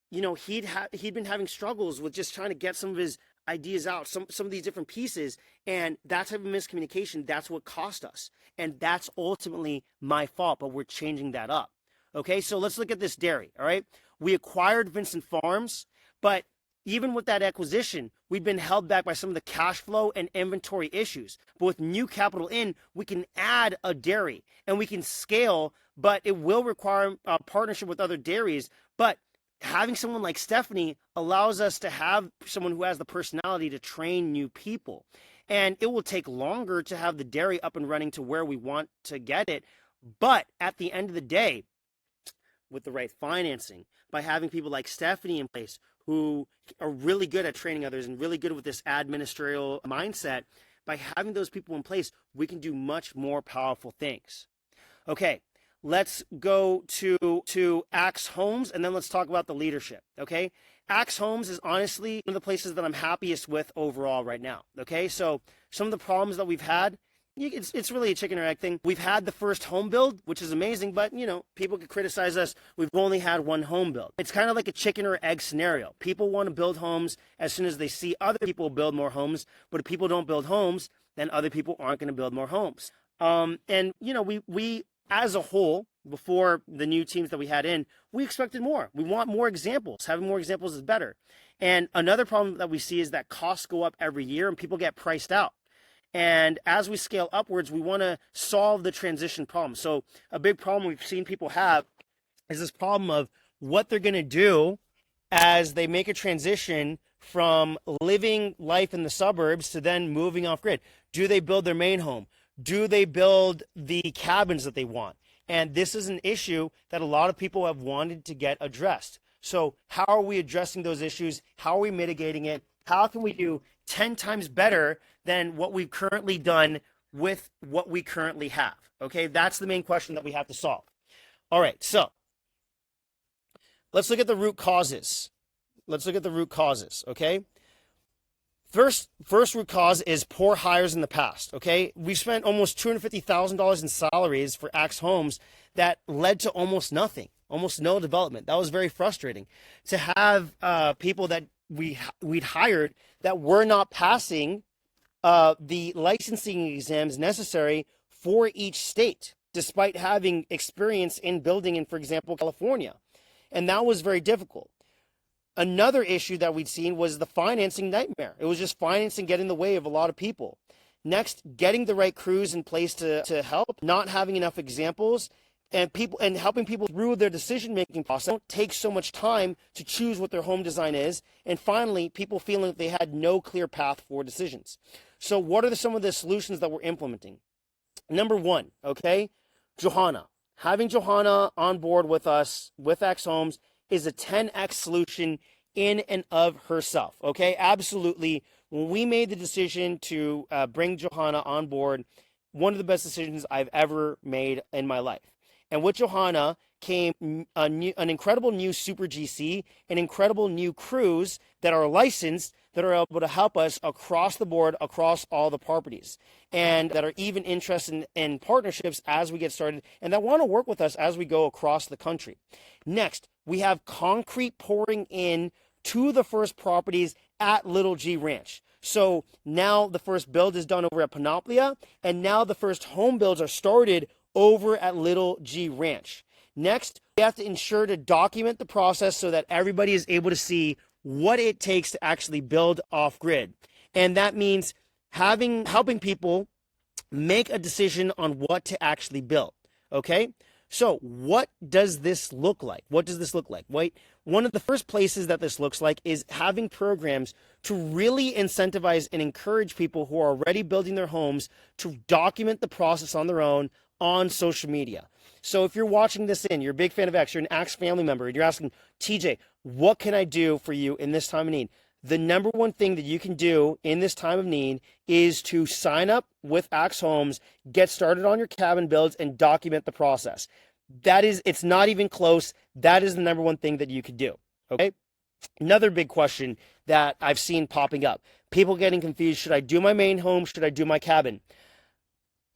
he'd been having struggles with just trying to get some of his ideas out, some of these different pieces, and that type of miscommunication, that's what cost us. And that's ultimately my fault, but we're changing that up. Okay, so let's look at this dairy, all right? We acquired Vincent Farms, but even with that acquisition, we've been held back by some of the cash flow and inventory issues. But with new capital in, we can add a dairy and we can scale, but it will require a partnership with other dairies. But having someone like Stephanie allows us to have someone who has the personality to train new people. And it will take longer to have the dairy up and running to where we want to get it. But at the end of the day, with the right financing, by having people like Stephanie in place who are really good at training others and really good with this administrative mindset, by having those people in place, we can do much more powerful things. Okay, let's go to Axe Homes, and then let's talk about the leadership, okay? Axe Homes is honestly one of the places that I'm happiest with overall right now, okay? So some of the problems that we've had, it's really a chicken or egg thing. We've had the first home build, which is amazing, but, people could criticize us. We've only had one home build. It's kind of like a chicken or egg scenario. People want to build homes as soon as they see other people build more homes, but if people don't build homes, then other people aren't going to build more homes. And, we as a whole, before the new teams that we had in, we expected more. We want more examples. Having more examples is better. And another problem that we see is that costs go up every year and people get priced out. And as we scale upwards, we want to solve the transition problem. So a big problem we've seen people have is this problem of what they're going to do as they make a transition from living life in the suburbs to then moving off grid. Do they build their main home? Do they build the cabins that they want? And this is an issue that a lot of people have wanted to get addressed. So how are we addressing those issues? How are we mitigating it? How can we do 10 times better than what we've currently done with what we currently have? Okay, that's the main question that we have to solve. All right, so let's look at the root causes. Okay? First root cause is poor hires in the past, okay? We spent almost $250,000 in salaries for Axe Homes that led to almost nothing, almost no development. That was very frustrating. To have people that we'd hired that were not passing the licensing exams necessary for each state, despite having experience in building in, for example, California. And that was very difficult. Another issue that we'd seen was the financing nightmare. It was just financing getting in the way of a lot of people. Next, getting the right crews in place to help, not having enough examples, and helping people through their decision-making process. Don't take so much time to choose what their home design is. And finally, people feeling that they had no clear path for decisions. So what are some of the solutions that we're implementing? Number one, okay, Johanna. Having Johanna on board with us, with Axe Homes, is a 10x solution in and of herself, okay? Absolutely. When we made the decision to bring Johanna on board, one of the best decisions I've ever made in my life. And with Johanna came an incredible new Super GC, an incredible new crews that are licensed, that are able to help us across the board, across all the properties, and that are even interested in partnerships as we get started, and that want to work with us as we go across the country. Next, we have concrete pouring in to the first properties at Little G Ranch. So now the first build is done over at Panoplia, and now the first home builds are started over at Little G Ranch. Next, we have to ensure to document the process so that everybody is able to see what it takes to actually build off grid. And that means helping people make a decision on what to actually build. Okay? So what does this look like? What does this look like? Wait, one of the first places that this looks like is having programs to really incentivize and encourage people who are already building their homes to document the process on their own on social media. So if you're watching this you're a big fan of X, you're an Axe family member, and you're asking, TJ, what can I do for you in this time of need? The number one thing that you can do in this time of need is to sign up with Axe Homes, get started on your cabin builds, and document the process. It's not even close. That is the number one thing that you could do. Okay. Another big question that I've seen popping up, people getting confused. Should I do my main home? Should I do my cabin?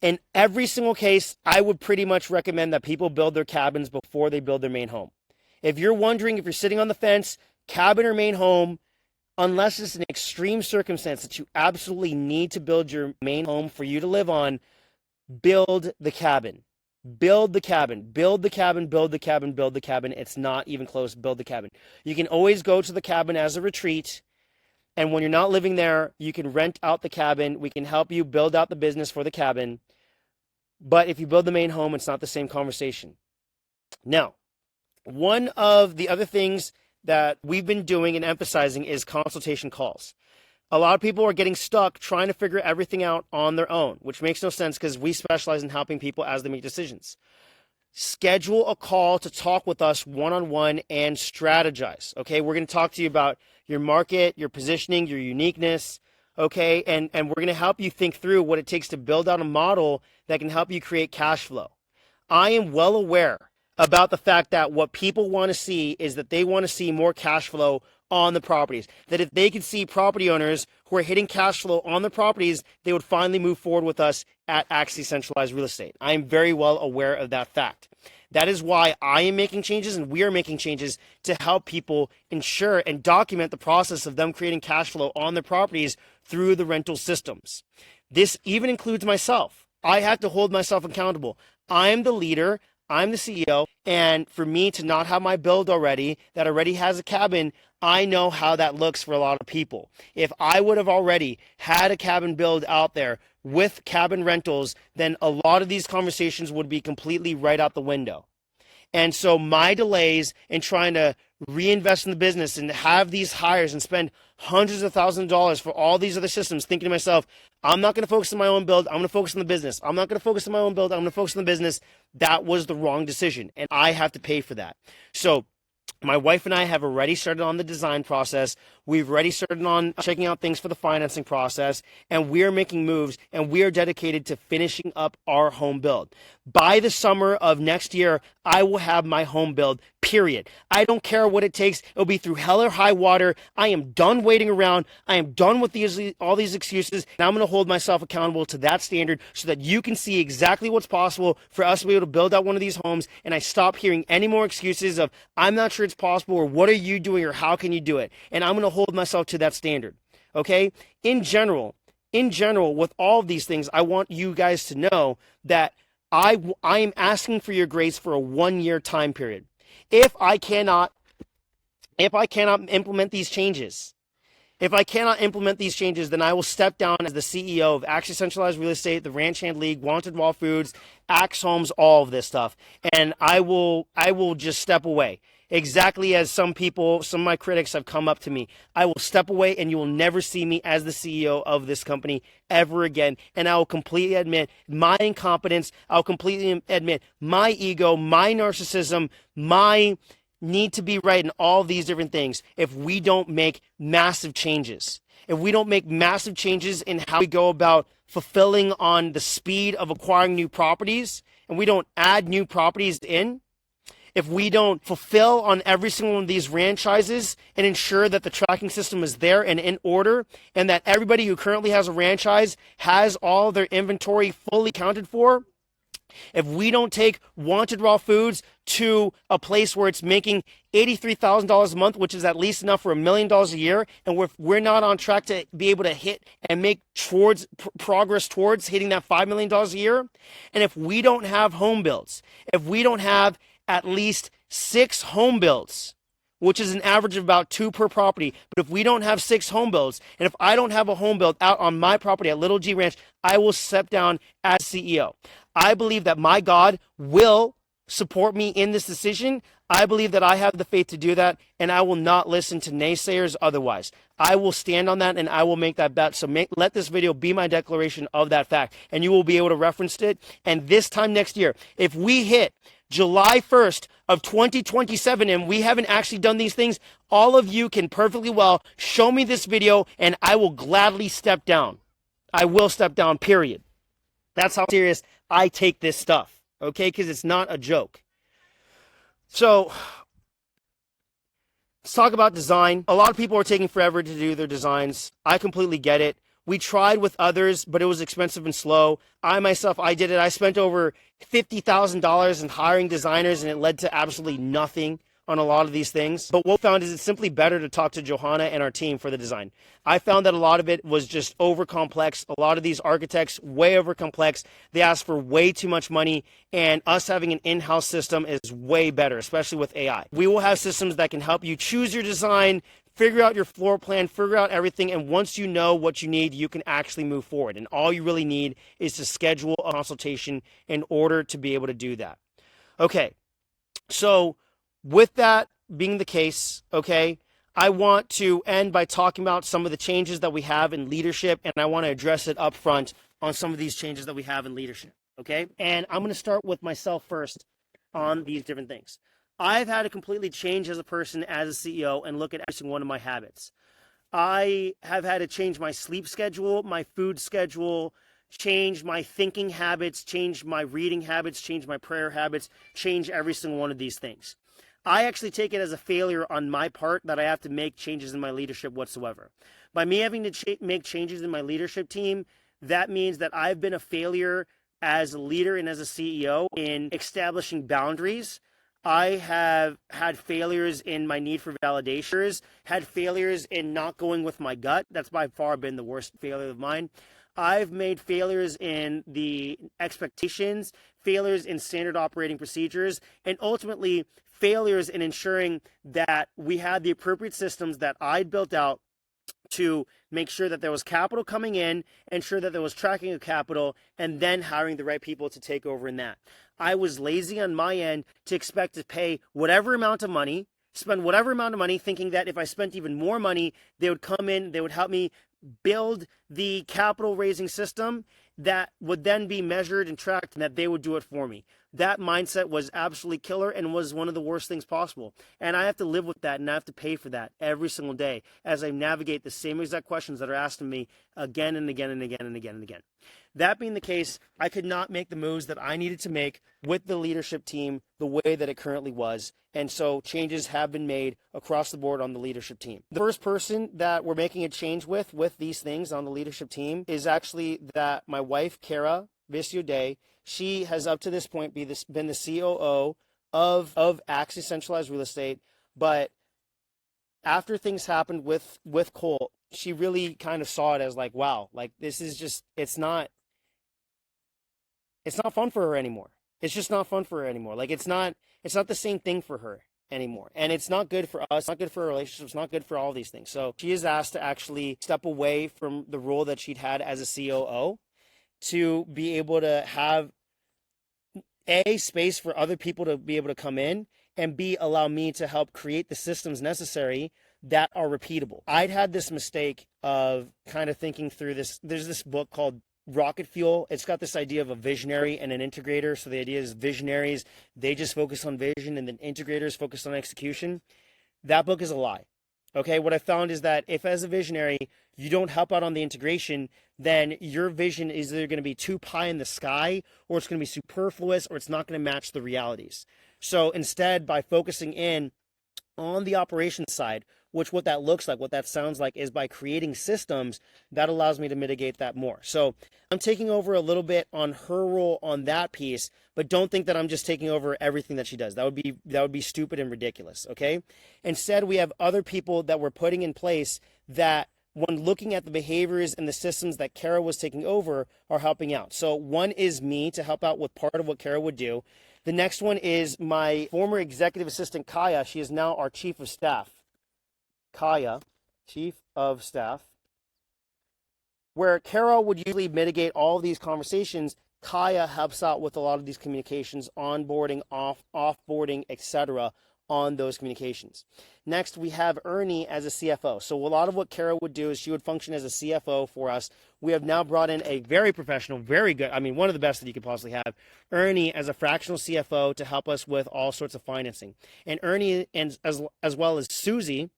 In every single case, I would pretty much recommend that people build their cabins before they build their main home. If you're wondering, if you're sitting on the fence, cabin or main home, unless it's an extreme circumstance that you absolutely need to build your main home for you to live on, build the cabin. Build the cabin. Build the cabin. Build the cabin. Build the cabin. It's not even close. Build the cabin. You can always go to the cabin as a retreat. And when you're not living there, you can rent out the cabin. We can help you build out the business for the cabin. But if you build the main home, it's not the same conversation. Now, one of the other things that we've been doing and emphasizing is consultation calls. A lot of people are getting stuck trying to figure everything out on their own, which makes no sense because we specialize in helping people as they make decisions. Schedule a call to talk with us one-on-one and strategize. Okay, we're going to talk to you about your market, your positioning, your uniqueness. Okay, and we're going to help you think through what it takes to build out a model that can help you create cash flow. I am well aware about the fact that what people want to see is that they want to see more cash flow on the properties. That if they could see property owners who are hitting cash flow on the properties, they would finally move forward with us at Axe Decentralized Real Estate. I am very well aware of that fact. That is why I am making changes and we are making changes to help people ensure and document the process of them creating cash flow on their properties through the rental systems. This even includes myself. I have to hold myself accountable. I am the leader. I'm the CEO. And for me to not have my build already, that already has a cabin, I know how that looks for a lot of people. If I would have already had a cabin build out there with cabin rentals, then a lot of these conversations would be completely right out the window. And so my delays in trying to reinvest in the business and have these hires and spend hundreds of thousands of dollars for all these other systems, thinking to myself, I'm not going to focus on my own build. I'm going to focus on the business. I'm not going to focus on my own build. I'm going to focus on the business. That was the wrong decision, and I have to pay for that. So my wife and I have already started on the design process. We've already started on checking out things for the financing process, and we're making moves, and we are dedicated to finishing up our home build. By the summer of next year, I will have my home build, period. I don't care what it takes. It'll be through hell or high water. I am done waiting around. I am done with all these excuses, and I'm going to hold myself accountable to that standard so that you can see exactly what's possible for us to be able to build out one of these homes, and I stop hearing any more excuses of, I'm not sure it's possible, or what are you doing, or how can you do it? And I'm going to hold myself to that standard, okay? In general, with all of these things, I want you guys to know that I am asking for your grace for a 1-year time period. If I cannot implement these changes, then I will step down as the CEO of Axe Decentralized Real Estate, the Ranch Hand League, Wanted Raw Foods, Axe Homes, all of this stuff. And I will just step away. Exactly as some of my critics have come up to me. I will step away and you will never see me as the CEO of this company ever again. And I will completely admit my incompetence. I'll completely admit my ego, my narcissism, my need to be right in all these different things if we don't make massive changes. If we don't make massive changes in how we go about fulfilling on the speed of acquiring new properties and we don't add new properties in, if we don't fulfill on every single one of these franchises and ensure that the tracking system is there and in order, and that everybody who currently has a franchise has all their inventory fully accounted for, if we don't take Wanted Raw Foods to a place where it's making $83,000 a month, which is at least enough for $1 million a year, and we're not on track to be able to hit and make progress towards hitting that $5 million a year, and if we don't have home builds, if we don't have at least 6 home builds, which is an average of about 2 per property. But if we don't have 6 home builds, and if I don't have a home build out on my property at Little G Ranch, I will step down as CEO. I believe that my God will support me in this decision. I believe that I have the faith to do that, and I will not listen to naysayers otherwise. I will stand on that, and I will make that bet. So let this video be my declaration of that fact, and you will be able to reference it. And this time next year, if we hit July 1st of 2027 and we haven't actually done these things, all of you can perfectly well show me this video and I will gladly step down. I will step down, period. That's how serious I take this stuff, okay? Because it's not a joke. So let's talk about design. A lot of people are taking forever to do their designs. I completely get it. We tried with others, but it was expensive and slow. I did it. I spent over $50,000 in hiring designers, and it led to absolutely nothing on a lot of these things. But what we found is it's simply better to talk to Johanna and our team for the design. I found that a lot of it was just over complex. A lot of these architects, way over complex. They asked for way too much money, and us having an in-house system is way better, especially with AI. We will have systems that can help you choose your design, figure out your floor plan, figure out everything, and once you know what you need, you can actually move forward. And all you really need is to schedule a consultation in order to be able to do that. Okay, so with that being the case, okay, I want to end by talking about some of the changes that we have in leadership, and I want to address it up front on some of these changes that we have in leadership, okay? And I'm going to start with myself first on these different things. I've had to completely change as a person, as a CEO, and look at every single one of my habits. I have had to change my sleep schedule, my food schedule, change my thinking habits, change my reading habits, change my prayer habits, change every single one of these things. I actually take it as a failure on my part that I have to make changes in my leadership whatsoever. By me having to make changes in my leadership team, that means that I've been a failure as a leader and as a CEO in establishing boundaries. I have had failures in my need for validations, had failures in not going with my gut. That's by far been the worst failure of mine. I've made failures in the expectations, failures in standard operating procedures, and ultimately failures in ensuring that we had the appropriate systems that I'd built out to make sure that there was capital coming in, ensure that there was tracking of capital, and then hiring the right people to take over in that. I was lazy on my end to expect to pay whatever amount of money, spend whatever amount of money, thinking that if I spent even more money, they would come in, they would help me build the capital raising system that would then be measured and tracked, and that they would do it for me. That mindset was absolutely killer and was one of the worst things possible. And I have to live with that, and I have to pay for that every single day as I navigate the same exact questions that are asked of me again and again and again and again and again. That being the case, I could not make the moves that I needed to make with the leadership team the way that it currently was. And so changes have been made across the board on the leadership team. The first person that we're making a change with these things on the leadership team is actually that my wife, Kara Visio Day. She has up to this point been the COO of Axis Centralized Real Estate. But after things happened with Colt, she really kind of saw it as like, wow, like this is just, it's not fun for her anymore. It's just not fun for her anymore. Like it's not the same thing for her anymore. And it's not good for us, not good for our relationships, not good for all these things. So she is asked to actually step away from the role that she'd had as a COO to be able to have A, space for other people to be able to come in, and B, allow me to help create the systems necessary that are repeatable. I'd had this mistake of kind of thinking through this. There's this book called Rocket Fuel. It's got this idea of a visionary and an integrator. So the idea is visionaries, they just focus on vision, and then integrators focus on execution. That book is a lie. Okay, what I found is that if as a visionary you don't help out on the integration, then your vision is either going to be too pie in the sky, or it's going to be superfluous, or it's not going to match the realities. So instead, by focusing in on the operations side, which what that looks like, what that sounds like, is by creating systems that allows me to mitigate that more. So I'm taking over a little bit on her role on that piece, but don't think that I'm just taking over everything that she does. That would be stupid and ridiculous. Okay. Instead, we have other people that we're putting in place that, when looking at the behaviors and the systems that Kara was taking over, are helping out. So one is me to help out with part of what Kara would do. The next one is my former executive assistant, Kaya. She is now our chief of staff. Kaya, chief of staff. Where Kara would usually mitigate all of these conversations, Kaya helps out with a lot of these communications, onboarding, offboarding, etc., on those communications. Next, we have Ernie as a CFO. So a lot of what Kara would do is she would function as a CFO for us. We have now brought in a very professional, very good, I mean, one of the best that you could possibly have, Ernie as a fractional CFO to help us with all sorts of financing. And Ernie, and as well as Susie,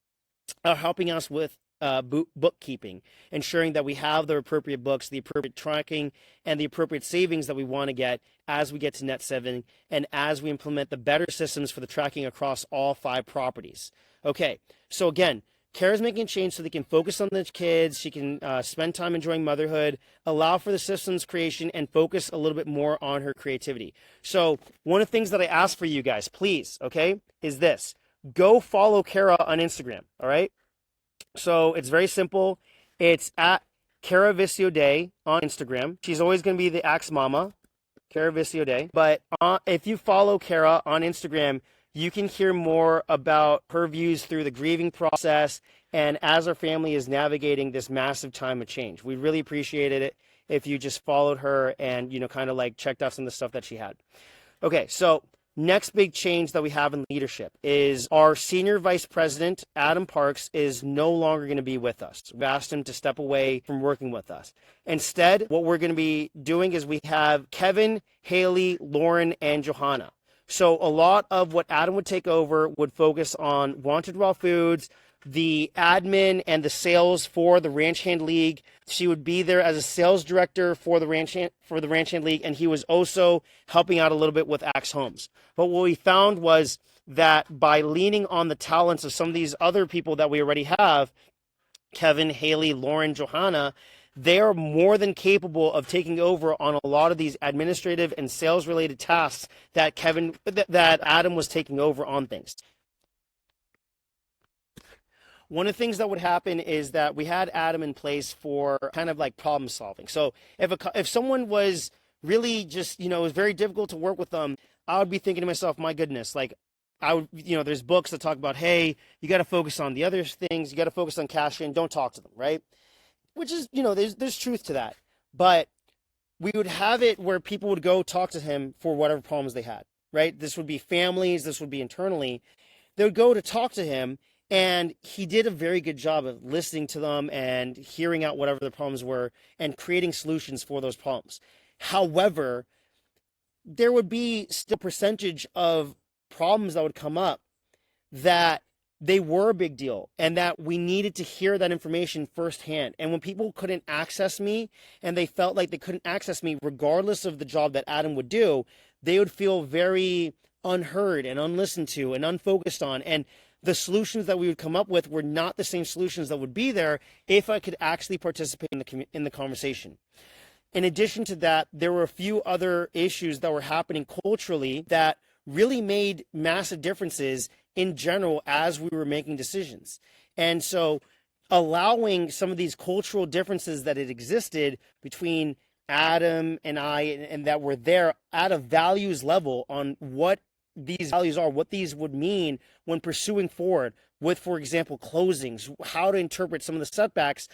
are helping us with bookkeeping, ensuring that we have the appropriate books, the appropriate tracking, and the appropriate savings that we want to get as we get to net 7, and as we implement the better systems for the tracking across all 5 properties. Okay, so again, Kara's making a change so they can focus on the kids, she can spend time enjoying motherhood, allow for the systems creation, and focus a little bit more on her creativity. So one of the things that I ask for you guys, please, okay, is this. Go follow Kara on Instagram, all right? So it's very simple. It's at Kara Vicio Day on Instagram. She's always going to be the Axe Mama, Kara Vicio Day. But if you follow Kara on Instagram, you can hear more about her views through the grieving process and as our family is navigating this massive time of change. We really appreciated it if you just followed her and, you know, kind of like checked out some of the stuff that she had. Okay, so next big change that we have in leadership is our senior vice president, Adam Parks, is no longer going to be with us. We've asked him to step away from working with us. Instead, what we're going to be doing is we have Kevin, Haley, Lauren, and Johanna. So a lot of what Adam would take over would focus on Wanted Raw Foods, the admin and the sales for the Ranch Hand League. She would be there as a sales director for the Ranch Hand League, and he was also helping out a little bit with Axe Homes. But what we found was that by leaning on the talents of some of these other people that we already have, Kevin, Haley, Lauren, Johanna, they are more than capable of taking over on a lot of these administrative and sales related tasks that Adam was taking over on things. One of the things that would happen is that we had Adam in place for kind of like problem solving. So if someone was really just, you know, it was very difficult to work with them, I would be thinking to myself, my goodness, like I would, you know, there's books that talk about, hey, you got to focus on the other things. You got to focus on cash in, don't talk to them, right? Which is, you know, there's truth to that. But we would have it where people would go talk to him for whatever problems they had, right? This would be families. This would be internally. They would go to talk to him. And he did a very good job of listening to them and hearing out whatever the problems were and creating solutions for those problems. However, there would be still a percentage of problems that would come up that they were a big deal and that we needed to hear that information firsthand. And when people couldn't access me and they felt like they couldn't access me regardless of the job that Adam would do, they would feel very unheard and unlistened to and unfocused on. And the solutions that we would come up with were not the same solutions that would be there if I could actually participate in the conversation. In addition to that, there were a few other issues that were happening culturally that really made massive differences in general as we were making decisions. And so allowing some of these cultural differences that had existed between Adam and I, and that were there at a values level on what these values are, what these would mean when pursuing forward with, for example, closings, how to interpret some of the setbacks,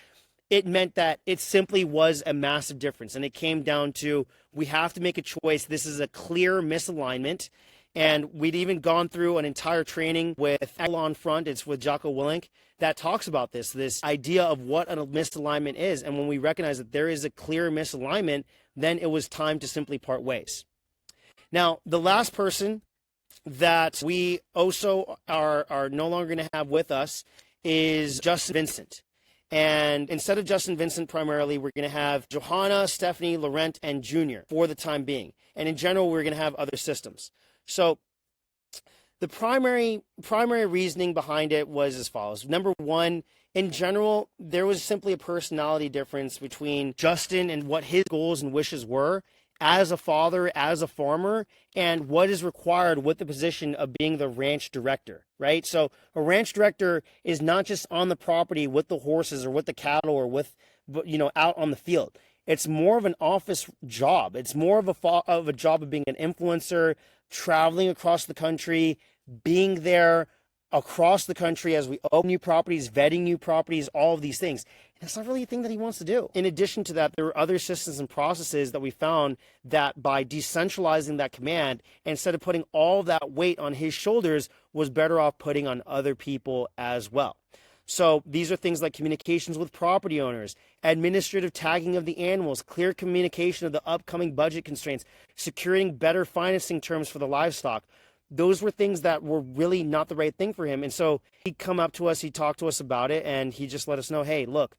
it meant that it simply was a massive difference. And it came down to, we have to make a choice. This is a clear misalignment. And we'd even gone through an entire training with Elon Front, it's with Jocko Willink, that talks about this idea of what a misalignment is. And when we recognize that there is a clear misalignment, then it was time to simply part ways. Now, the last person that we also are no longer going to have with us is Justin Vincent. And instead of Justin Vincent primarily, we're going to have Johanna, Stephanie, Laurent, and Junior for the time being. And in general, we're going to have other systems. So the primary reasoning behind it was as follows. Number one, in general, there was simply a personality difference between Justin and what his goals and wishes were as a father, as a farmer, and what is required with the position of being the ranch director, right? So a ranch director is not just on the property with the horses or with the cattle or with, out on the field. It's more of an office job. It's more of a job of being an influencer, traveling across the country, being there across the country as we open new properties, vetting new properties, all of these things. And that's not really a thing that he wants to do. In addition to that, there were other systems and processes that we found that by decentralizing that command, instead of putting all that weight on his shoulders, was better off putting on other people as well. So these are things like communications with property owners, administrative tagging of the animals, clear communication of the upcoming budget constraints, securing better financing terms for the livestock. Those were things that were really not the right thing for him. And so he'd come up to us, he'd talk to us about it, and he just let us know, hey, look,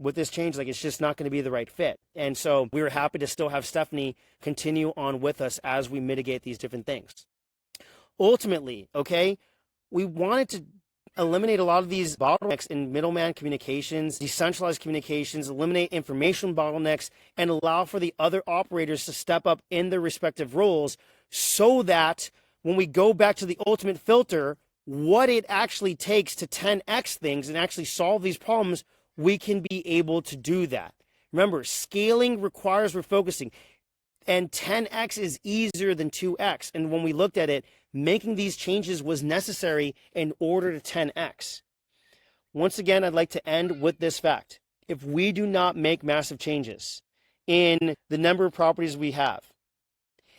with this change, it's just not going to be the right fit. And so we were happy to still have Stephanie continue on with us as we mitigate these different things. Ultimately, okay, we wanted to eliminate a lot of these bottlenecks in middleman communications, decentralized communications, eliminate information bottlenecks, and allow for the other operators to step up in their respective roles so that when we go back to the ultimate filter, what it actually takes to 10x things and actually solve these problems, we can be able to do that. Remember, scaling requires refocusing, and 10x is easier than 2x. And when we looked at it, making these changes was necessary in order to 10x. Once again, I'd like to end with this fact. If we do not make massive changes in the number of properties we have,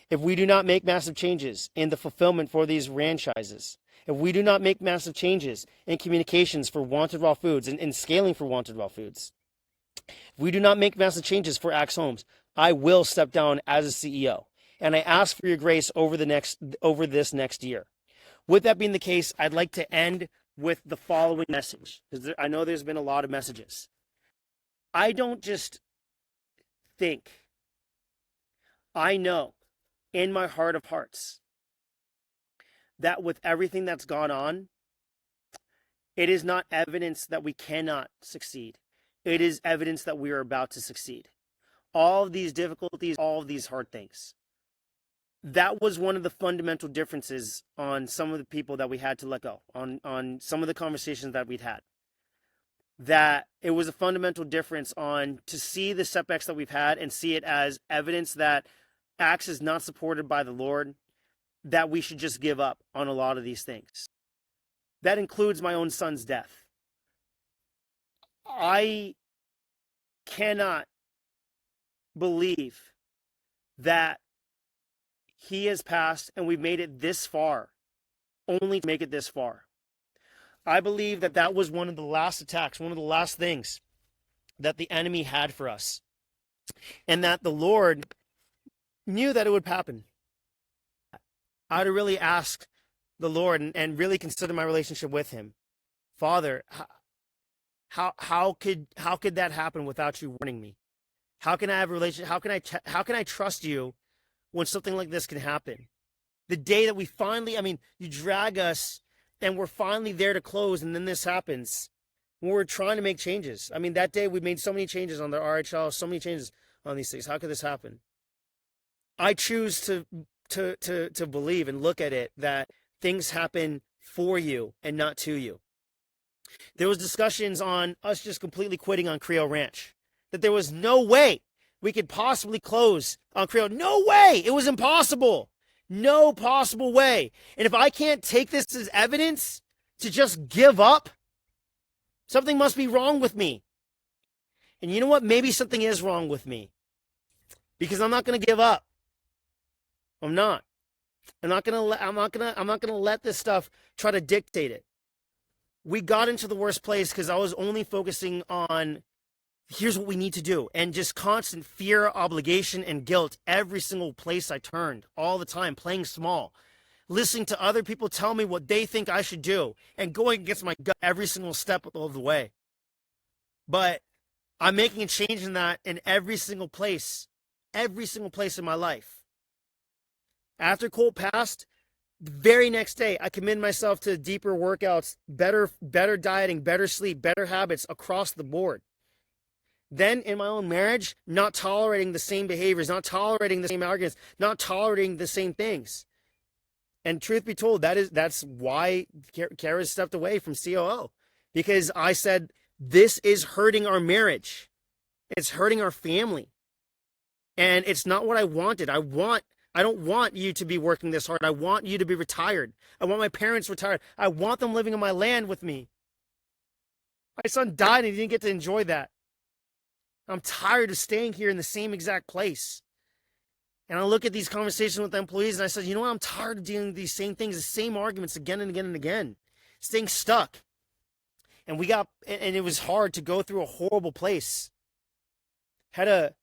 if we do not make massive changes in the fulfillment for these franchises, if we do not make massive changes in communications for Wanted Raw Foods and scaling for Wanted Raw Foods, if we do not make massive changes for Axe Homes, I will step down as a CEO. And I ask for your grace over this next year. With that being the case, I'd like to end with the following message, because I know there's been a lot of messages. I don't just think, I know in my heart of hearts that with everything that's gone on, it is not evidence that we cannot succeed. It is evidence that we are about to succeed. All of these difficulties, all of these hard things. That was one of the fundamental differences on some of the people that we had to let go, on some of the conversations that we'd had. That it was a fundamental difference on to see the setbacks that we've had and see it as evidence that Axe is not supported by the Lord, that we should just give up on a lot of these things. That includes my own son's death. I cannot believe that he has passed and we've made it this far, only to make it this far. I believe that that was one of the last attacks, one of the last things that the enemy had for us. And that the Lord knew that it would happen. I had to really ask the Lord and really consider my relationship with him. Father, how could that happen without you warning me? How can I have a relationship? How can I trust you when something like this can happen? The day that we finally, you drag us and we're finally there to close, and then this happens when we're trying to make changes. That day we made so many changes on the RHL, so many changes on these things. How could this happen? I choose to believe and look at it that things happen for you and not to you. There was discussions on us just completely quitting on Creole Ranch, that there was no way we could possibly close on Creole. No way. It was impossible. No possible way. And if I can't take this as evidence to just give up, something must be wrong with me. And you know what? Maybe something is wrong with me, because I'm not going to give up. I'm not. I'm not gonna let this stuff try to dictate it. We got into the worst place because I was only focusing on here's what we need to do, and just constant fear, obligation, and guilt every single place I turned, all the time, playing small. listening to other people tell me what they think I should do and going against my gut every single step of the way. But I'm making a change in that in every single place in my life. After Colt passed, the very next day, I committed myself to deeper workouts, better dieting, better sleep, better habits across the board. Then in my own marriage, not tolerating the same behaviors, not tolerating the same arguments, not tolerating the same things. And truth be told, that's why Kara stepped away from COO, because I said, this is hurting our marriage. It's hurting our family. And it's not what I wanted. I don't want you to be working this hard. I want you to be retired. I want my parents retired. I want them living on my land with me. My son died and he didn't get to enjoy that. I'm tired of staying here in the same exact place. And I look at these conversations with the employees and I said, you know what? I'm tired of dealing with these same things, the same arguments again and again and again, staying stuck. And it was hard to go through a horrible place. Had to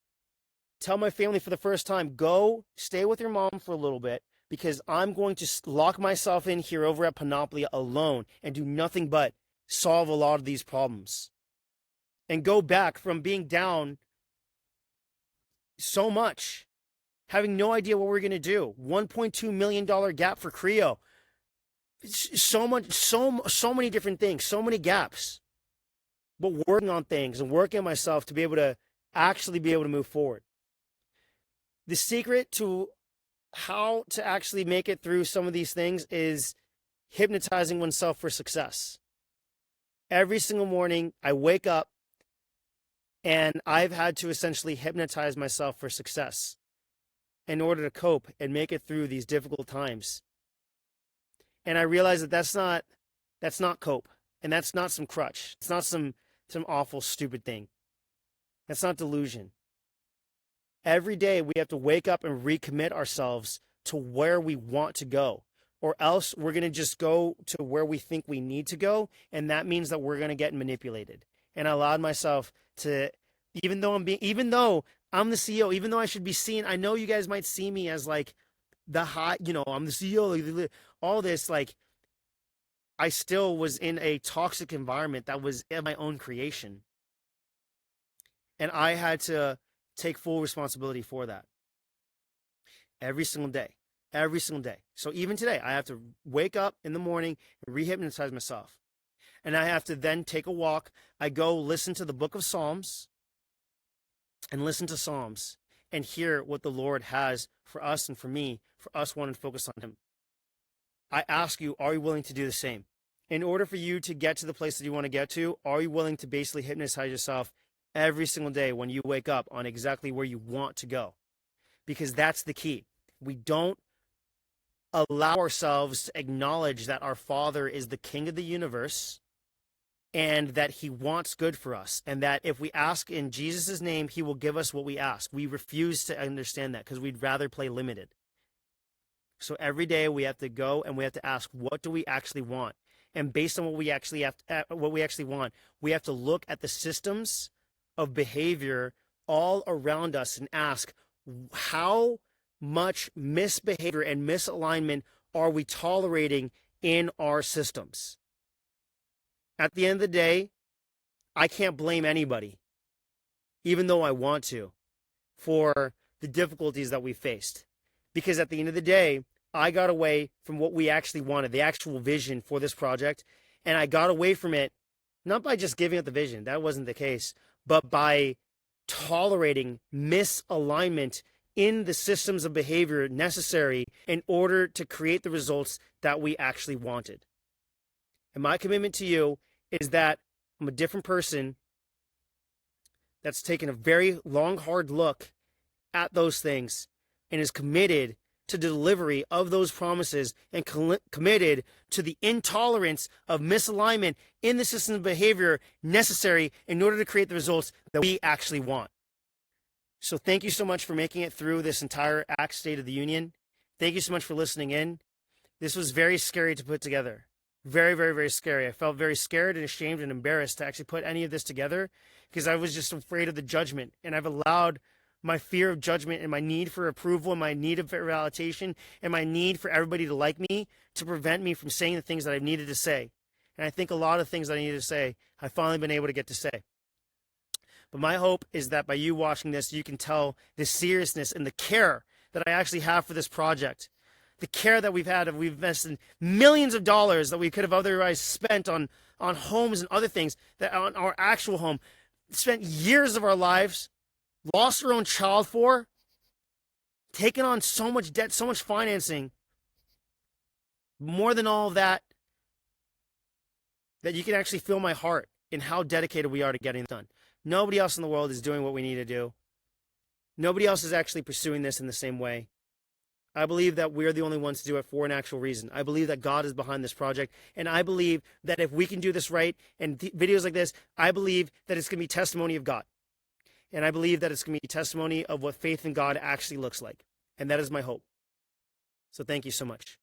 tell my family for the first time, go stay with your mom for a little bit, because I'm going to lock myself in here over at Panoplia alone and do nothing but solve a lot of these problems. And go back from being down so much, having no idea what we're going to do. $1.2 million gap for Creo. So many different things, so many gaps. But working on things and working on myself to be able to actually be able to move forward. The secret to how to actually make it through some of these things is hypnotizing oneself for success. Every single morning, I wake up and I've had to essentially hypnotize myself for success in order to cope and make it through these difficult times. And I realize that that's not cope, and that's not some crutch. It's not some awful, stupid thing. That's not delusion. Every day we have to wake up and recommit ourselves to where we want to go, or else we're going to just go to where we think we need to go, and that means that we're going to get manipulated. And I allowed myself to, even though I'm the CEO, even though I should be seen, I know you guys might see me as like the high, I'm the CEO, all this, like, I still was in a toxic environment that was in my own creation. And I had to take full responsibility for that. Every single day. So even today, I have to wake up in the morning and rehypnotize myself. And I have to then take a walk. I go listen to the book of Psalms and listen to Psalms and hear what the Lord has for us and for me, for us wanting to focus on him. I ask you, are you willing to do the same? In order for you to get to the place that you want to get to, are you willing to basically hypnotize yourself every single day when you wake up on exactly where you want to go? Because that's the key. We don't allow ourselves to acknowledge that our Father is the King of the universe and that he wants good for us, and that if we ask in Jesus' name, he will give us what we ask. We refuse to understand that because we'd rather play limited. So every day we have to go and we have to ask, what do we actually want? And based on what we actually want, we have to look at the systems of behavior all around us and ask, how much misbehavior and misalignment are we tolerating in our systems? At the end of the day, I can't blame anybody, even though I want to, for the difficulties that we faced. Because at the end of the day, I got away from what we actually wanted, the actual vision for this project, and I got away from it not by just giving up the vision, that wasn't the case, but by tolerating misalignment in the systems of behavior necessary in order to create the results that we actually wanted. And my commitment to you is that I'm a different person that's taken a very long, hard look at those things and is committed to delivery of those promises and committed to the intolerance of misalignment in the system of behavior necessary in order to create the results that we actually want. So thank you so much for making it through this entire ACT State of the Union. Thank you so much for listening in. This was very scary to put together. Very, very, very scary. I felt very scared and ashamed and embarrassed to actually put any of this together because I was just afraid of the judgment. And I've allowed my fear of judgment and my need for approval and my need of validation and my need for everybody to like me to prevent me from saying the things that I've needed to say. And I think a lot of things that I needed to say, I've finally been able to get to say. But my hope is that by you watching this, you can tell the seriousness and the care that I actually have for this project. The care that we've had, we've invested millions of dollars that we could have otherwise spent on homes and other things, that on our actual home, spent years of our lives, lost our own child for, taken on so much debt, so much financing. More than all of that, that you can actually feel my heart in how dedicated we are to getting it done. Nobody else in the world is doing what we need to do. Nobody else is actually pursuing this in the same way. I believe that we're the only ones to do it for an actual reason. I believe that God is behind this project, and I believe that if we can do this right, and videos like this, I believe that it's going to be testimony of God. And I believe that it's going to be testimony of what faith in God actually looks like. And that is my hope. So thank you so much.